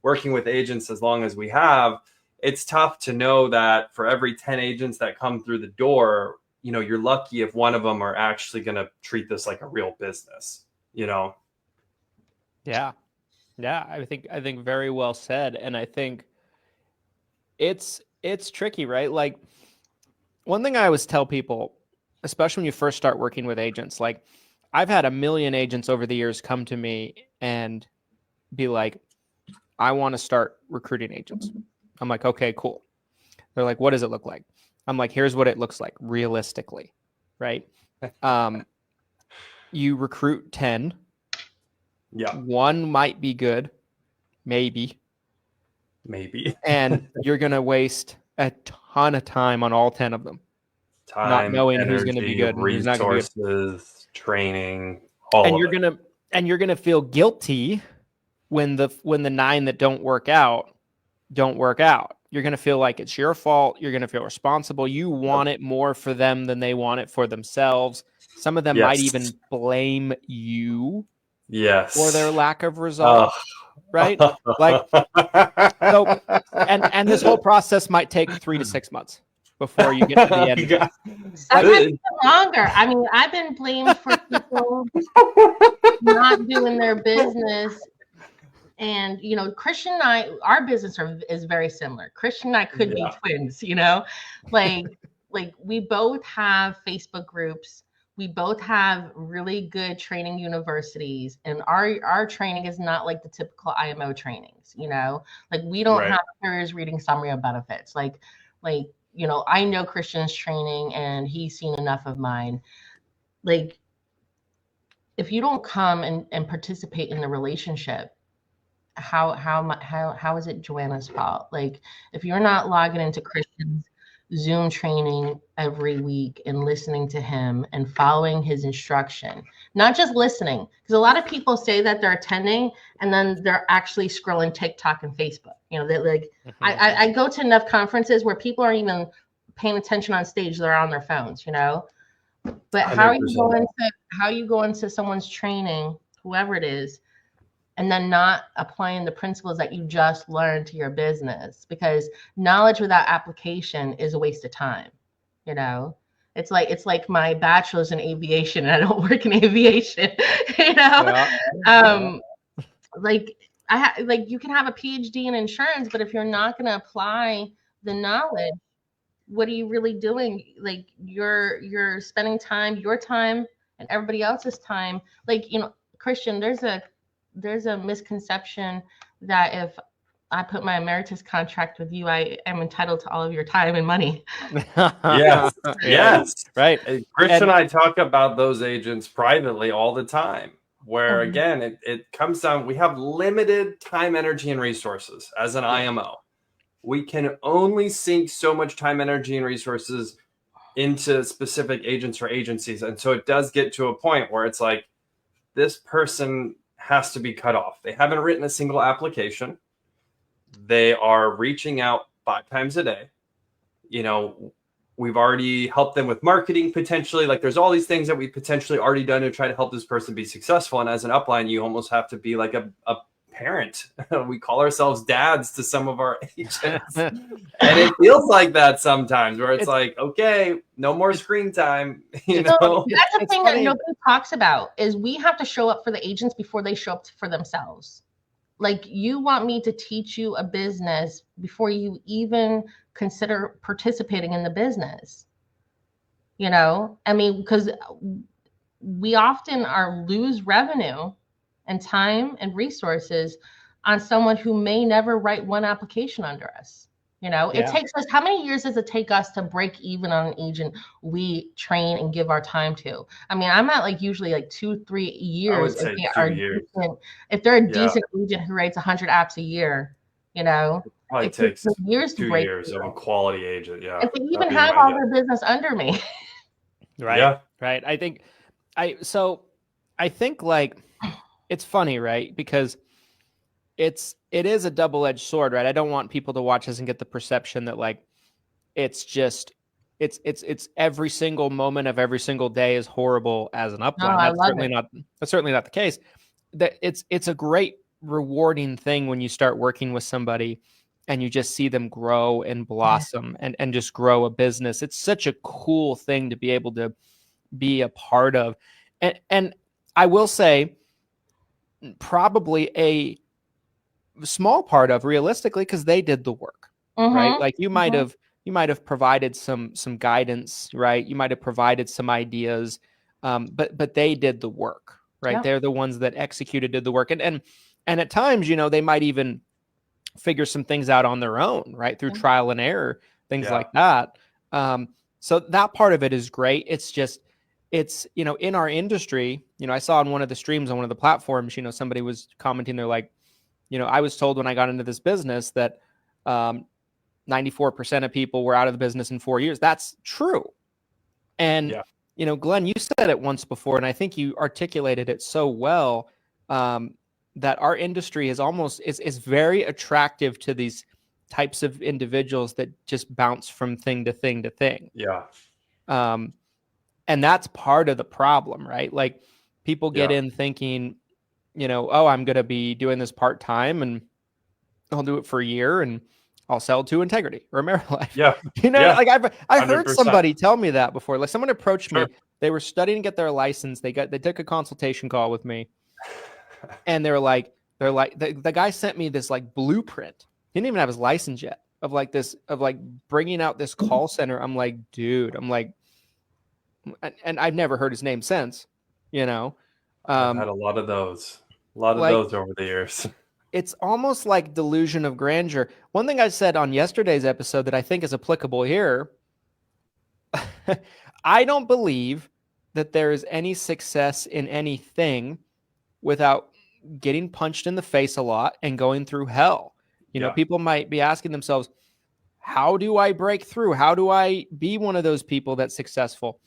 working with agents as long as we have. It's tough to know that for every 10 agents that come through the door, you're lucky if one of them are actually going to treat this like a real business, Yeah. Yeah. I think very well said. And I think it's tricky, right? Like one thing I always tell people especially when you first start working with agents. Like, I've had a million agents over the years come to me and be like, I want to start recruiting agents. I'm like, okay, cool. They're like, what does it look like? I'm like, here's what it looks like realistically, right? You recruit 10. Yeah. One might be good, maybe. And you're going to waste a ton of time on all 10 of them. Time, not knowing energy, who's going to be good and who's not going to be good. Resources, training, all and of you're it. going to feel guilty when the 9 that don't work out. You're going to feel like it's your fault. You're going to feel responsible. You want it more for them than they want it for themselves. Some of them might even blame you for their lack of results, right? Like, so, and this whole process might take 3 to 6 months before you get to the end. Sometimes even longer. I mean, I've been blamed for people not doing their business. And, you know, Christian and I, our business is very similar. Christian and I could be twins, you know, like we both have Facebook groups. We both have really good training universities, and our training is not like the typical IMO trainings, you know, like we don't have carriers reading summary of benefits. Like, you know, I know Christian's training and he's seen enough of mine. Like, if you don't come and participate in the relationship, how is it Joanna's fault? Like, if you're not logging into Christian's Zoom training every week and listening to him and following his instruction, not just listening, because a lot of people say that they're attending and then they're actually scrolling TikTok and Facebook. You know, they're like, I go to enough conferences where people aren't even paying attention on stage; they're on their phones. You know, but 100%. how are you going to someone's training, whoever it is, and then not applying the principles that you just learned to your business? Because knowledge without application is a waste of time. You know, it's like my bachelor's in aviation and I don't work in aviation. You know, like you can have a PhD in insurance, but if you're not going to apply the knowledge, what are you really doing? Like, you're spending time, your time and everybody else's time. Like, you know, Christian, there's a misconception that if I put my emeritus contract with you, I am entitled to all of your time and money. Yes. Right. Christian and I talk about those agents privately all the time, where again, it comes down, we have limited time, energy, and resources as an IMO. We can only sink so much time, energy, and resources into specific agents or agencies. And so it does get to a point where it's like, this person has to be cut off. They haven't written a single application. They are reaching out 5 times a day. You know, we've already helped them with marketing potentially. Like, there's all these things that we potentially already done to try to help this person be successful. And as an upline, you almost have to be like a parent. We call ourselves dads to some of our agents. And it feels like that sometimes, where it's like, okay, no more screen time. You know, that's the thing that nobody talks about, is we have to show up for the agents before they show up for themselves. Like, you want me to teach you a business before you even consider participating in the business. You know, I mean, because we often lose revenue and time and resources on someone who may never write one application under us. You know, it takes us, how many years does it take us to break even on an agent we train and give our time to? I mean, I'm at like usually like 2-3 years. I would say 2 years. If they're a decent agent who writes 100 apps a year, you know, it probably takes 2 years to break years of a quality agent. Yeah. If they even have all their business under me. Right. Yeah. Right. I think like, it's funny, right? Because it is a double-edged sword, right? I don't want people to watch this and get the perception that like it's every single moment of every single day is horrible as an upline. That's certainly not the case. That it's a great rewarding thing when you start working with somebody and you just see them grow and blossom and just grow a business. It's such a cool thing to be able to be a part of. And I will say, probably a small part of, realistically, because they did the work, right? Like, you might have you might have provided some guidance, right? You might have provided some ideas, but they did the work, right? Yeah. They're the ones that executed, did the work, and at times, they might even figure some things out on their own, right? Through trial and error, things like that. So that part of it is great. It's just, in our industry, I saw on one of the streams on one of the platforms, somebody was commenting, they're like, I was told when I got into this business that 94% of people were out of the business in 4 years. That's true. And, Glenn, you said it once before, and I think you articulated it so well, that our industry is very attractive to these types of individuals that just bounce from thing to thing to thing. Yeah. And that's part of the problem, right? Like, people get in thinking, oh, I'm going to be doing this part-time and I'll do it for a year and I'll sell to Integrity or AmeriLife. Yeah. Like I heard 100%. somebody tell me that before. Like, someone approached me. They were studying to get their license. They took a consultation call with me. And they're like, the guy sent me this like blueprint. He didn't even have his license yet of bringing out this call center. I'm like, dude, and I've never heard his name since, I've had a lot of those over the years. It's almost like delusion of grandeur. One thing I said on yesterday's episode that I think is applicable here, I don't believe that there is any success in anything without getting punched in the face a lot and going through hell. People might be asking themselves, how do I break through? How do I be one of those people that's successful?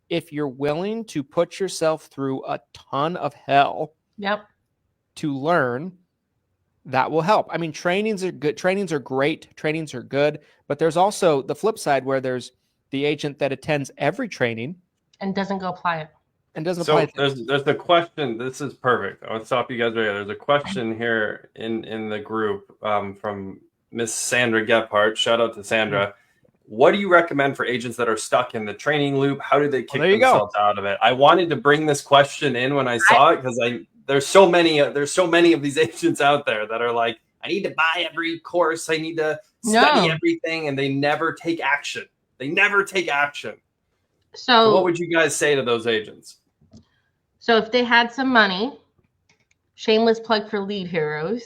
If you're willing to put yourself through a ton of hell to learn, that will help. I mean, trainings are good. Trainings are great. Trainings are good. But there's also the flip side where there's the agent that attends every training and doesn't go apply it. And doesn't apply it. There's the question. This is perfect. I want to stop you guys right here. There's a question here in the group from Miss Sandra Gephardt. Shout out to Sandra. What do you recommend for agents that are stuck in the training loop? How do they kick themselves out of it? I wanted to bring this question in when I saw it because there's so many of these agents out there that are like, I need to buy every course, I need to study everything, and they never take action. So what would you guys say to those agents? So if they had some money, shameless plug for Lead Heroes,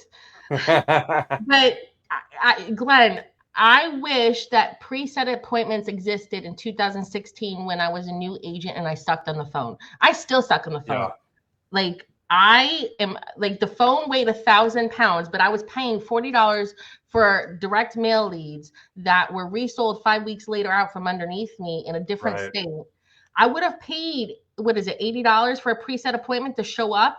but Glenn, I wish that preset appointments existed in 2016 when I was a new agent and I sucked on the phone. I still suck on the phone. Like, I am like, the phone weighed 1,000 pounds, but I was paying $40 for direct mail leads that were resold 5 weeks later out from underneath me in a different state. I would have paid, $80 for a preset appointment to show up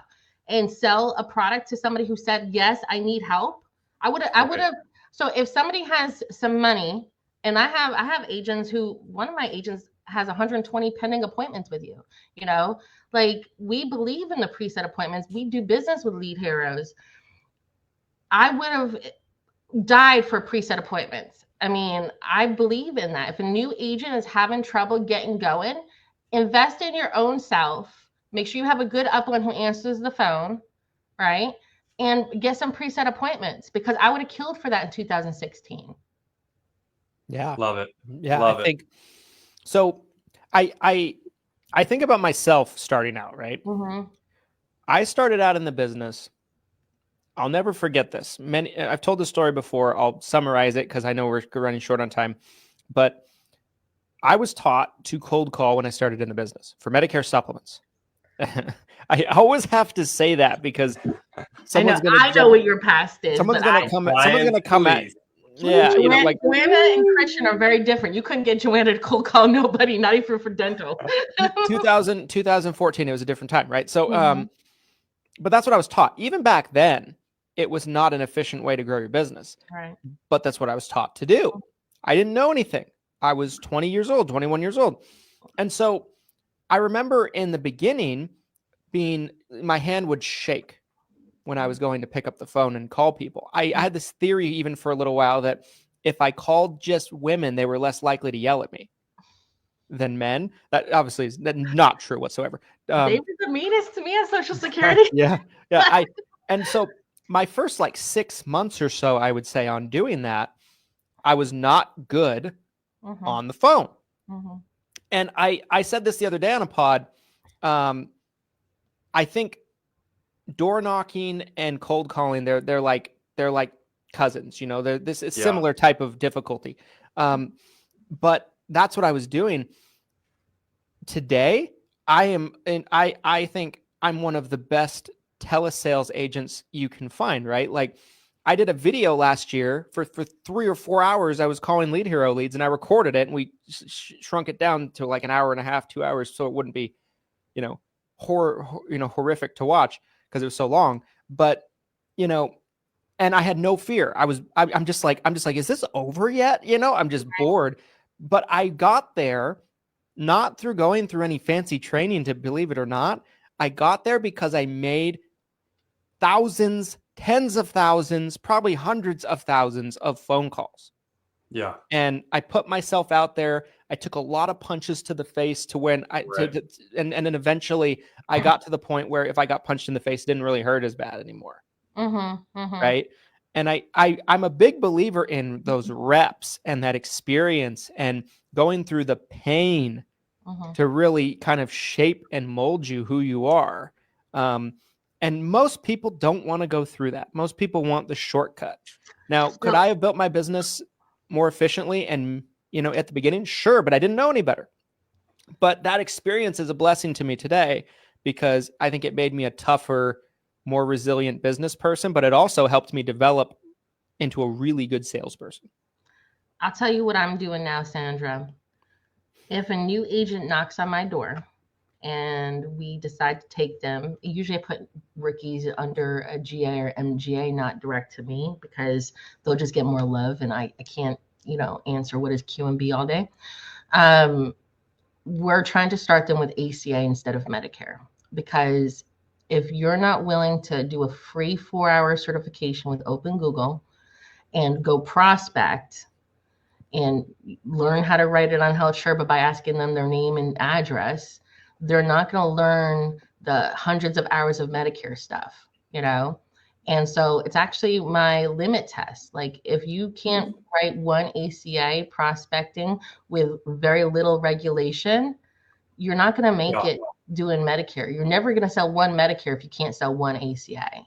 and sell a product to somebody who said, yes, I need help. I would have. So if somebody has some money, and I have agents one of my agents has 120 pending appointments with you, like, we believe in the preset appointments. We do business with Lead Heroes. I would have died for preset appointments. I mean, I believe in that. If a new agent is having trouble getting going, invest in your own self. Make sure you have a good upline who answers the phone, right? And get some preset appointments, because I would have killed for that in 2016. Yeah. Love it. Yeah. I think so. I think about myself starting out, right? Mm-hmm. I started out in the business. I'll never forget this. I've told the story before. I'll summarize it because I know we're running short on time. But I was taught to cold call when I started in the business for Medicare supplements. I always have to say that because I know what your past is. Someone's going to come at. Yeah, Joanna and Christian are very different. You couldn't get Joanna to cold call nobody, not even for dental. 2014, it was a different time, right? So, but that's what I was taught. Even back then, it was not an efficient way to grow your business. Right. But that's what I was taught to do. I didn't know anything. I was 20 years old, 21 years old. And so I remember in the beginning my hand would shake when I was going to pick up the phone and call people. I had this theory even for a little while that if I called just women, they were less likely to yell at me than men. That obviously is not true whatsoever. They were the meanest to me on Social Security. Yeah. And so my first 6 months or so, I would say, on doing that, I was not good on the phone. Mm-hmm. And I said this the other day on a pod. I think door knocking and cold calling, they're like cousins, you know, this is similar type of difficulty. But that's what I was doing today. I think I'm one of the best telesales agents you can find, right? Like I did a video last year for 3 or 4 hours. I was calling Lead Hero leads and I recorded it and we shrunk it down to like an hour and a half, 2 hours. So it wouldn't be, you know, horrific to watch because it was so long, but you know, and I had no fear. I'm just like, is this over yet? You know, I'm just bored, but I got there not through going through any fancy training, to believe it or not. I got there because I made thousands, tens of thousands, probably hundreds of thousands of phone calls. Yeah. And I put myself out there. I took a lot of punches to the face to when and then eventually I got to the point where if I got punched in the face, it didn't really hurt as bad anymore. Right. And I'm a big believer in those reps and that experience and going through the pain to really kind of shape and mold you who you are. And most people don't want to go through that. Most people want the shortcut. Now, could I have built my business more efficiently and, you know, at the beginning? Sure, but I didn't know any better. But that experience is a blessing to me today because I think it made me a tougher, more resilient business person, but it also helped me develop into a really good salesperson. I'll tell you what I'm doing now, Sandra. If a new agent knocks on my door and we decide to take them, usually I put rookies under a GA or MGA, not direct to me, because they'll just get more love and I can't, you know, answer what is QMB all day. We're trying to start them with ACA instead of Medicare, because if you're not willing to do a free 4-hour certification with Open Google and go prospect and learn how to write it on Health Sherpa by asking them their name and address, they're not going to learn the hundreds of hours of Medicare stuff, you know? And so it's actually my limit test. Like if you can't write one ACA prospecting with very little regulation, you're not going to make it doing Medicare. You're never going to sell one Medicare if you can't sell one ACA,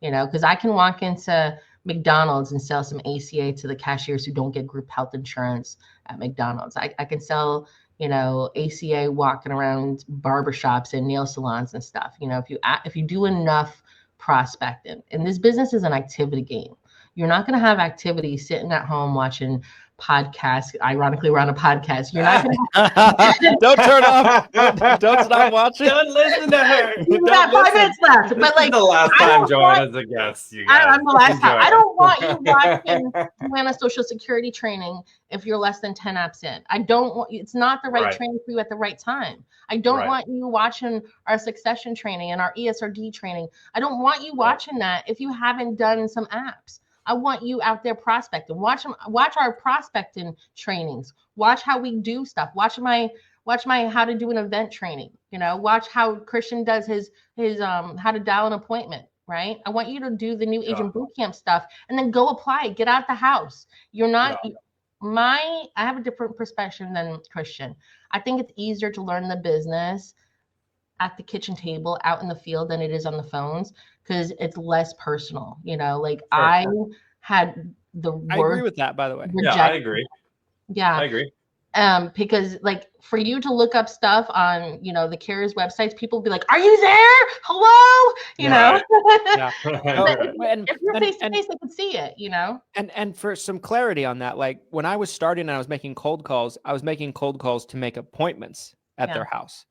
you know, because I can walk into McDonald's and sell some ACA to the cashiers who don't get group health insurance at McDonald's. I can sell, you know, ACA walking around barbershops and nail salons and stuff. You know, if you do enough prospecting, and this business is an activity game. You're not going to have activity sitting at home watching podcasts. Ironically, we're on a podcast. You're not going to don't turn off. Don't stop watching. Don't listen to her. We got 5 minutes left. This but like is the last time Joanna's a guest. You guys. I'm the last time. I don't want you watching Joanna's Social Security training if you're less than 10 apps in. I don't want you. It's not the right training for you at the right time. I don't want you watching our succession training and our ESRD training. I don't want you watching that if you haven't done some apps. I want you out there prospecting. Watch our prospecting trainings. Watch how we do stuff. Watch my how to do an event training. You know, watch how Christian does his how to dial an appointment. Right. I want you to do the new agent bootcamp stuff and then go apply. Get out the house. You're not I have a different perspective than Christian. I think it's easier to learn the business at the kitchen table out in the field than it is on the phones, because it's less personal, you know, like I had the word. I agree with that, by the way. Yeah, I agree. Yeah, I agree. Because like for you to look up stuff on, you know, the carriers' websites, people will be like, "Are you there? Hello?" You know. If you're face to face, they can see it, you know. And for some clarity on that, like when I was starting and I was making cold calls, to make appointments at their house.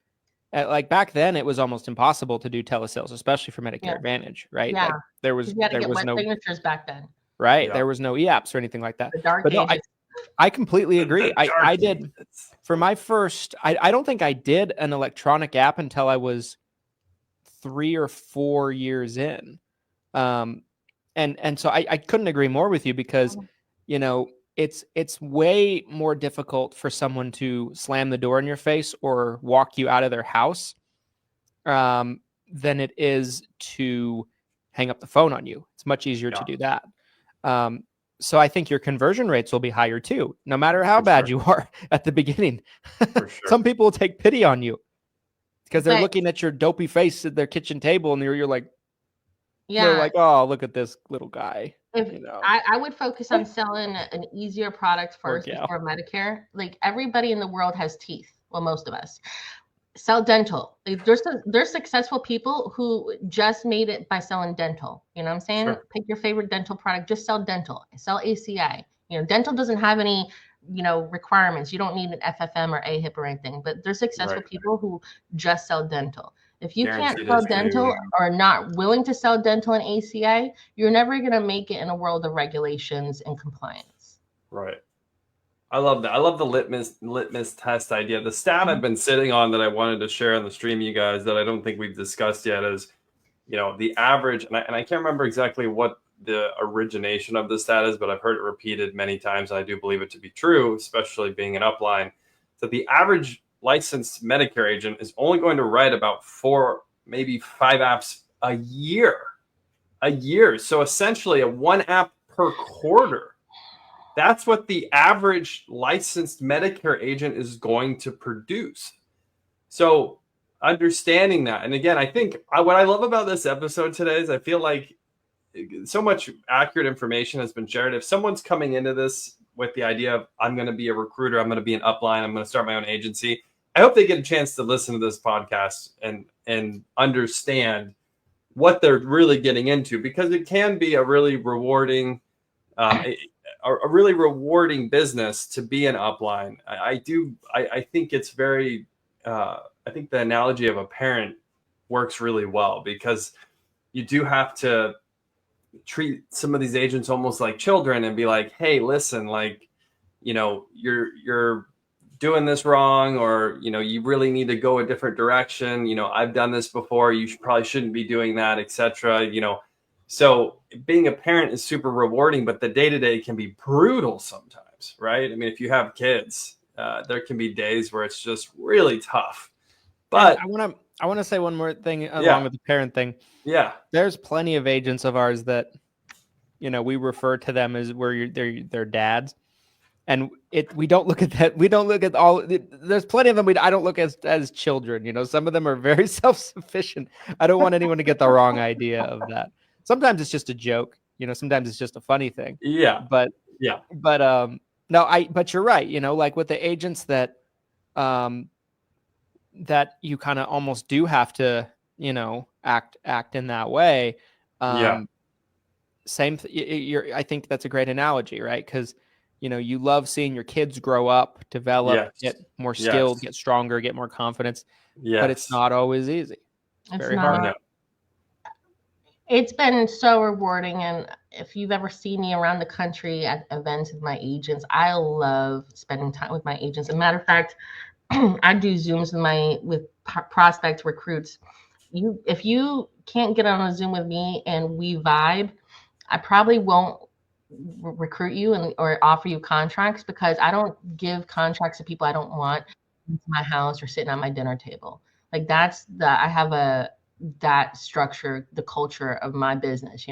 Like back then, it was almost impossible to do telesales, especially for Medicare Advantage, right? Yeah, like there was no signatures back then, right? Yeah. There was no e-apps or anything like that. The dark but no, ages. I completely agree. I did for my first. I don't think I did an electronic app until I was 3 or 4 years in, and so I couldn't agree more with you because, you know. It's way more difficult for someone to slam the door in your face or walk you out of their house than it is to hang up the phone on you. It's much easier to do that. So I think your conversion rates will be higher too, no matter how bad you are at the beginning. For sure. Some people will take pity on you because they're But- looking at your dopey face at their kitchen table, and you're like, Yeah. they're like, oh, look at this little guy. If You know. I would focus on selling an easier product first gal. before Medicare. Like everybody in the world has teeth. Well, most of us. Sell dental. Like, there's successful people who just made it by selling dental. You know what I'm saying? Sure. Pick your favorite dental product. Just sell dental. Sell ACI. You know, dental doesn't have any, requirements. You don't need an FFM or AHIP or anything. But there's successful Right. people who just sell dental. If you Guaranteed can't sell history. dental or not willing to sell dental and ACI, you're never going to make it in a world of regulations and compliance. Right. I love that. I love the litmus test idea. The stat I've been sitting on that I wanted to share on the stream, you guys, that I don't think we've discussed yet is, the average, and I can't remember exactly what the origination of the stat is, but I've heard it repeated many times, and I do believe it to be true, especially being an upline, that the average licensed Medicare agent is only going to write about 4, maybe 5 apps a year. So essentially a 1 app per quarter. That's what the average licensed Medicare agent is going to produce. So understanding that. And again, I think what I love about this episode today is I feel like so much accurate information has been shared. If someone's coming into this with the idea of, I'm going to be a recruiter, I'm going to be an upline, I'm going to start my own agency, I hope they get a chance to listen to this podcast and understand what they're really getting into, because it can be a really rewarding, a really rewarding business to be an upline. I think it's very, I think the analogy of a parent works really well, because you do have to treat some of these agents almost like children and be like, hey, listen, like, you're doing this wrong, or, you really need to go a different direction. I've done this before. You probably shouldn't be doing that, etc. So being a parent is super rewarding, but the day-to-day can be brutal sometimes, right? I mean, if you have kids, there can be days where it's just really tough. But I want to say one more thing along with the parent thing. Yeah. There's plenty of agents of ours that, we refer to them as they're dads. And we don't look at that. We don't look at there's plenty of them. I don't look as children, some of them are very self-sufficient. I don't want anyone to get the wrong idea of that. Sometimes it's just a joke, sometimes it's just a funny thing. Yeah. But you're right. Like with the agents that you kind of almost do have to, act in that way. I think that's a great analogy, right? Because, you love seeing your kids grow up, develop, get more skilled, get stronger, get more confidence. But it's not always easy. It's very hard. It's been so rewarding. And if you've ever seen me around the country at events with my agents, I love spending time with my agents. As a matter of fact, I do Zooms with prospect recruits. If you can't get on a Zoom with me and we vibe, I probably won't recruit you or offer you contracts, because I don't give contracts to people I don't want into my house or sitting at my dinner table. Like I have that structure, the culture of my business,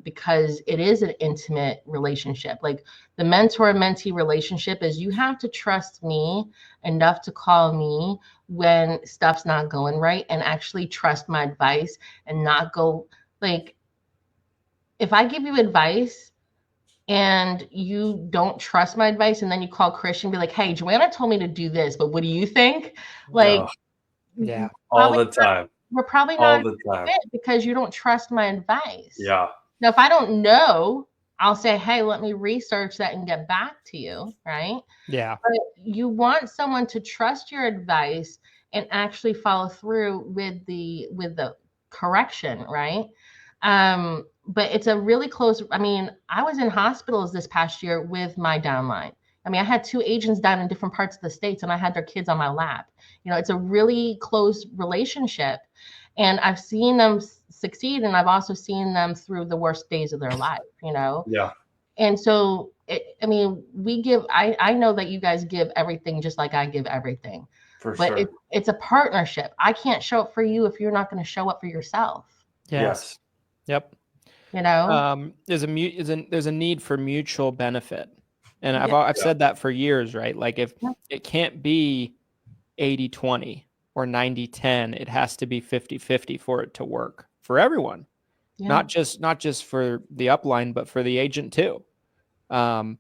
because it is an intimate relationship. Like the mentor-mentee relationship is, you have to trust me enough to call me when stuff's not going right, and actually trust my advice and not go like, if I give you advice and you don't trust my advice, and then you call Christian and be like, hey, Joanna told me to do this, but what do you think? Like, yeah, all the time. We're probably not fit because you don't trust my advice. Yeah. Now, if I don't know, I'll say, hey, let me research that and get back to you, right? Yeah. But you want someone to trust your advice and actually follow through with the correction, right? But it's a really close. I mean, I was in hospitals this past year with my downline. I mean, I had 2 agents down in different parts of the states, and I had their kids on my lap. It's a really close relationship, and I've seen them succeed, and I've also seen them through the worst days of their life, Yeah. And so, I know that you guys give everything just like I give everything. For sure. It's a partnership. I can't show up for you if you're not going to show up for yourself. Yes. Yep. You know, there's a need for mutual benefit. And Yeah. I've said that for years, right? Like if it can't be 80-20 or 90-10, it has to be 50-50 for it to work for everyone. Yeah. Not just for the upline, but for the agent too. And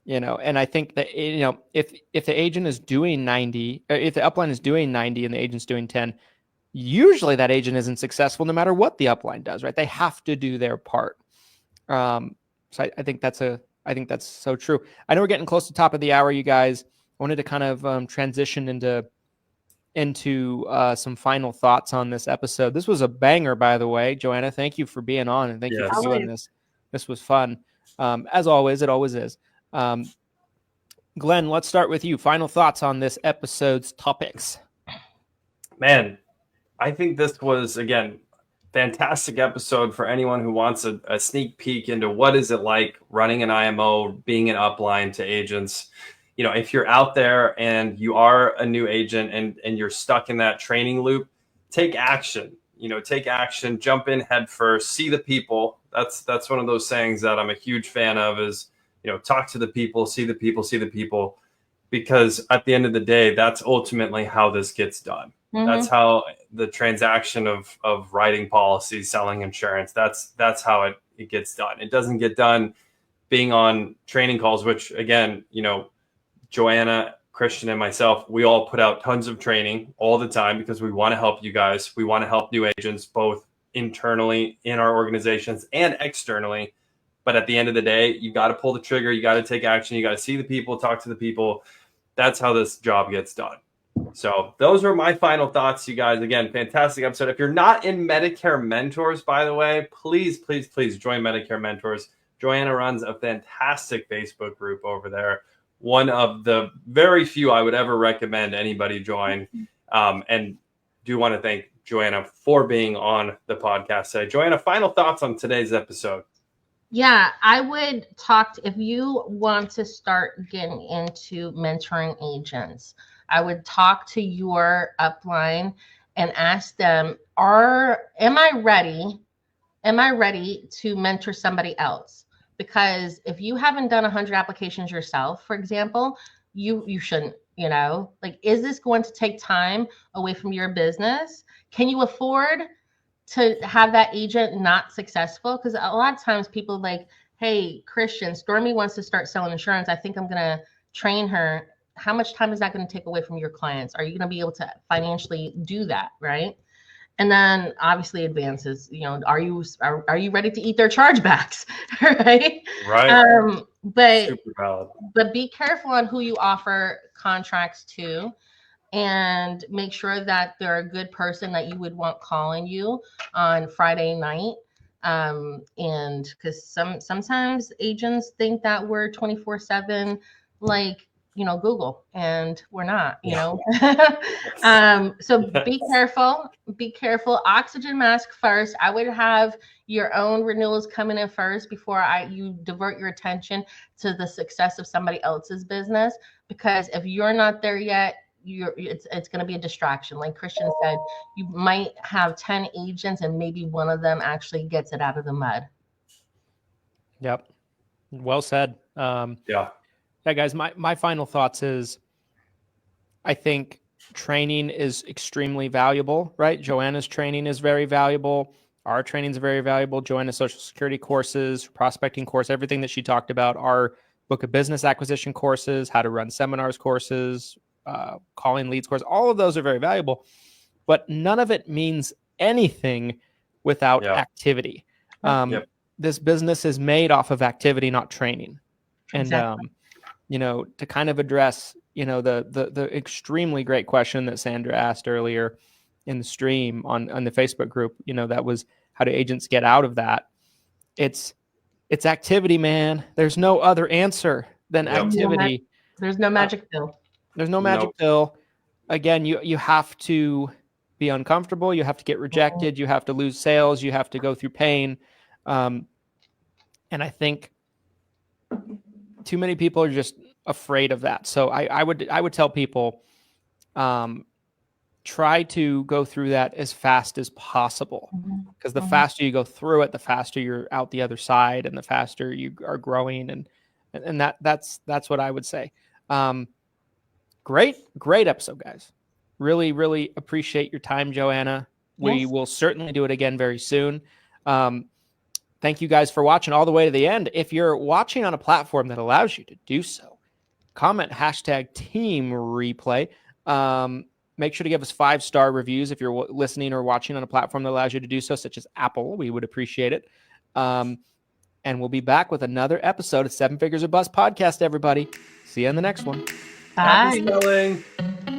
I think that, if the agent is doing 90, if the upline is doing 90 and the agent's doing 10, usually that agent isn't successful no matter what the upline does, right? They have to do their part. So I think that's so true. I know we're getting close to the top of the hour, you guys. I wanted to kind of transition into some final thoughts on this episode. This was a banger, by the way. Joanna, thank you for being on, and thank you for doing this. This was fun. As always, it always is. Glenn, let's start with you. Final thoughts on this episode's topics. Man, I think this was, again, fantastic episode for anyone who wants a sneak peek into what is it like running an IMO, being an upline to agents. If you're out there and you are a new agent and you're stuck in that training loop, take action. Take action, jump in head first, see the people. That's one of those sayings that I'm a huge fan of is, talk to the people, see the people, because at the end of the day, that's ultimately how this gets done. Mm-hmm. That's how the transaction of writing policies, selling insurance, that's how it gets done. It doesn't get done being on training calls, which again, Joanna, Christian, and myself, we all put out tons of training all the time because we want to help you guys. We want to help new agents, both internally in our organizations and externally. But at the end of the day, you got to pull the trigger. You got to take action. You got to see the people, talk to the people. That's how this job gets done. So those are my final thoughts, you guys. Again, fantastic episode. If you're not in Medicare Mentors, by the way, please join Medicare Mentors. Joanna runs a fantastic Facebook group over there. One of the very few I would ever recommend anybody join. And do want to thank Joanna for being on the podcast today. Joanna, final thoughts on today's episode. Yeah, I would talk if you want to start getting into mentoring agents, I would talk to your upline and ask them, am I ready to mentor somebody else? Because if you haven't done 100 applications yourself, for example, you shouldn't, is this going to take time away from your business? Can you afford to have that agent not successful? Because a lot of times people like, hey, Christian, Stormy wants to start selling insurance. I think I'm going to train her. How much time is that going to take away from your clients? Are you going to be able to financially do that, right? And then obviously advances, are you ready to eat their chargebacks, right? Right. But super valid. But be careful on who you offer contracts to, and make sure that they're a good person that you would want calling you on Friday night. And because sometimes agents think that we're 24/7, like, Google, and we're not, So be careful. Oxygen mask first. I would have your own renewals coming in first before you divert your attention to the success of somebody else's business, because if you're not there yet, it's going to be a distraction. Like Christian said, you might have 10 agents and maybe one of them actually gets it out of the mud. Yep. Well said. Yeah, guys, my final thoughts is, I think training is extremely valuable, right? Joanna's training is very valuable. Our training is very valuable. Joanna's Social Security courses, prospecting course, everything that she talked about, our book of business acquisition courses, how to run seminars courses, calling leads course, all of those are very valuable, but none of it means anything without activity. This business is made off of activity, not training. And, Exactly. To kind of address, the extremely great question that Sandra asked earlier in the stream on the Facebook group, that was, how do agents get out of that? It's activity, man. There's no other answer than activity. There's no magic pill. There's no magic pill. Again, you have to be uncomfortable. You have to get rejected. You have to lose sales. You have to go through pain. And I think too many people are just afraid of that. So I would tell people, try to go through that as fast as possible, because the faster you go through it, the faster you're out the other side, and the faster you are growing. And that's what I would say. Great episode, guys. Really, really appreciate your time, Joanna. We will certainly do it again very soon. Thank you guys for watching all the way to the end. If you're watching on a platform that allows you to do so, comment #team replay. Make sure to give us 5-star reviews if you're listening or watching on a platform that allows you to do so, such as Apple. We would appreciate it. And we'll be back with another episode of 7 Figures or Bust Podcast, everybody. See you in the next one. Bye. Happy spelling.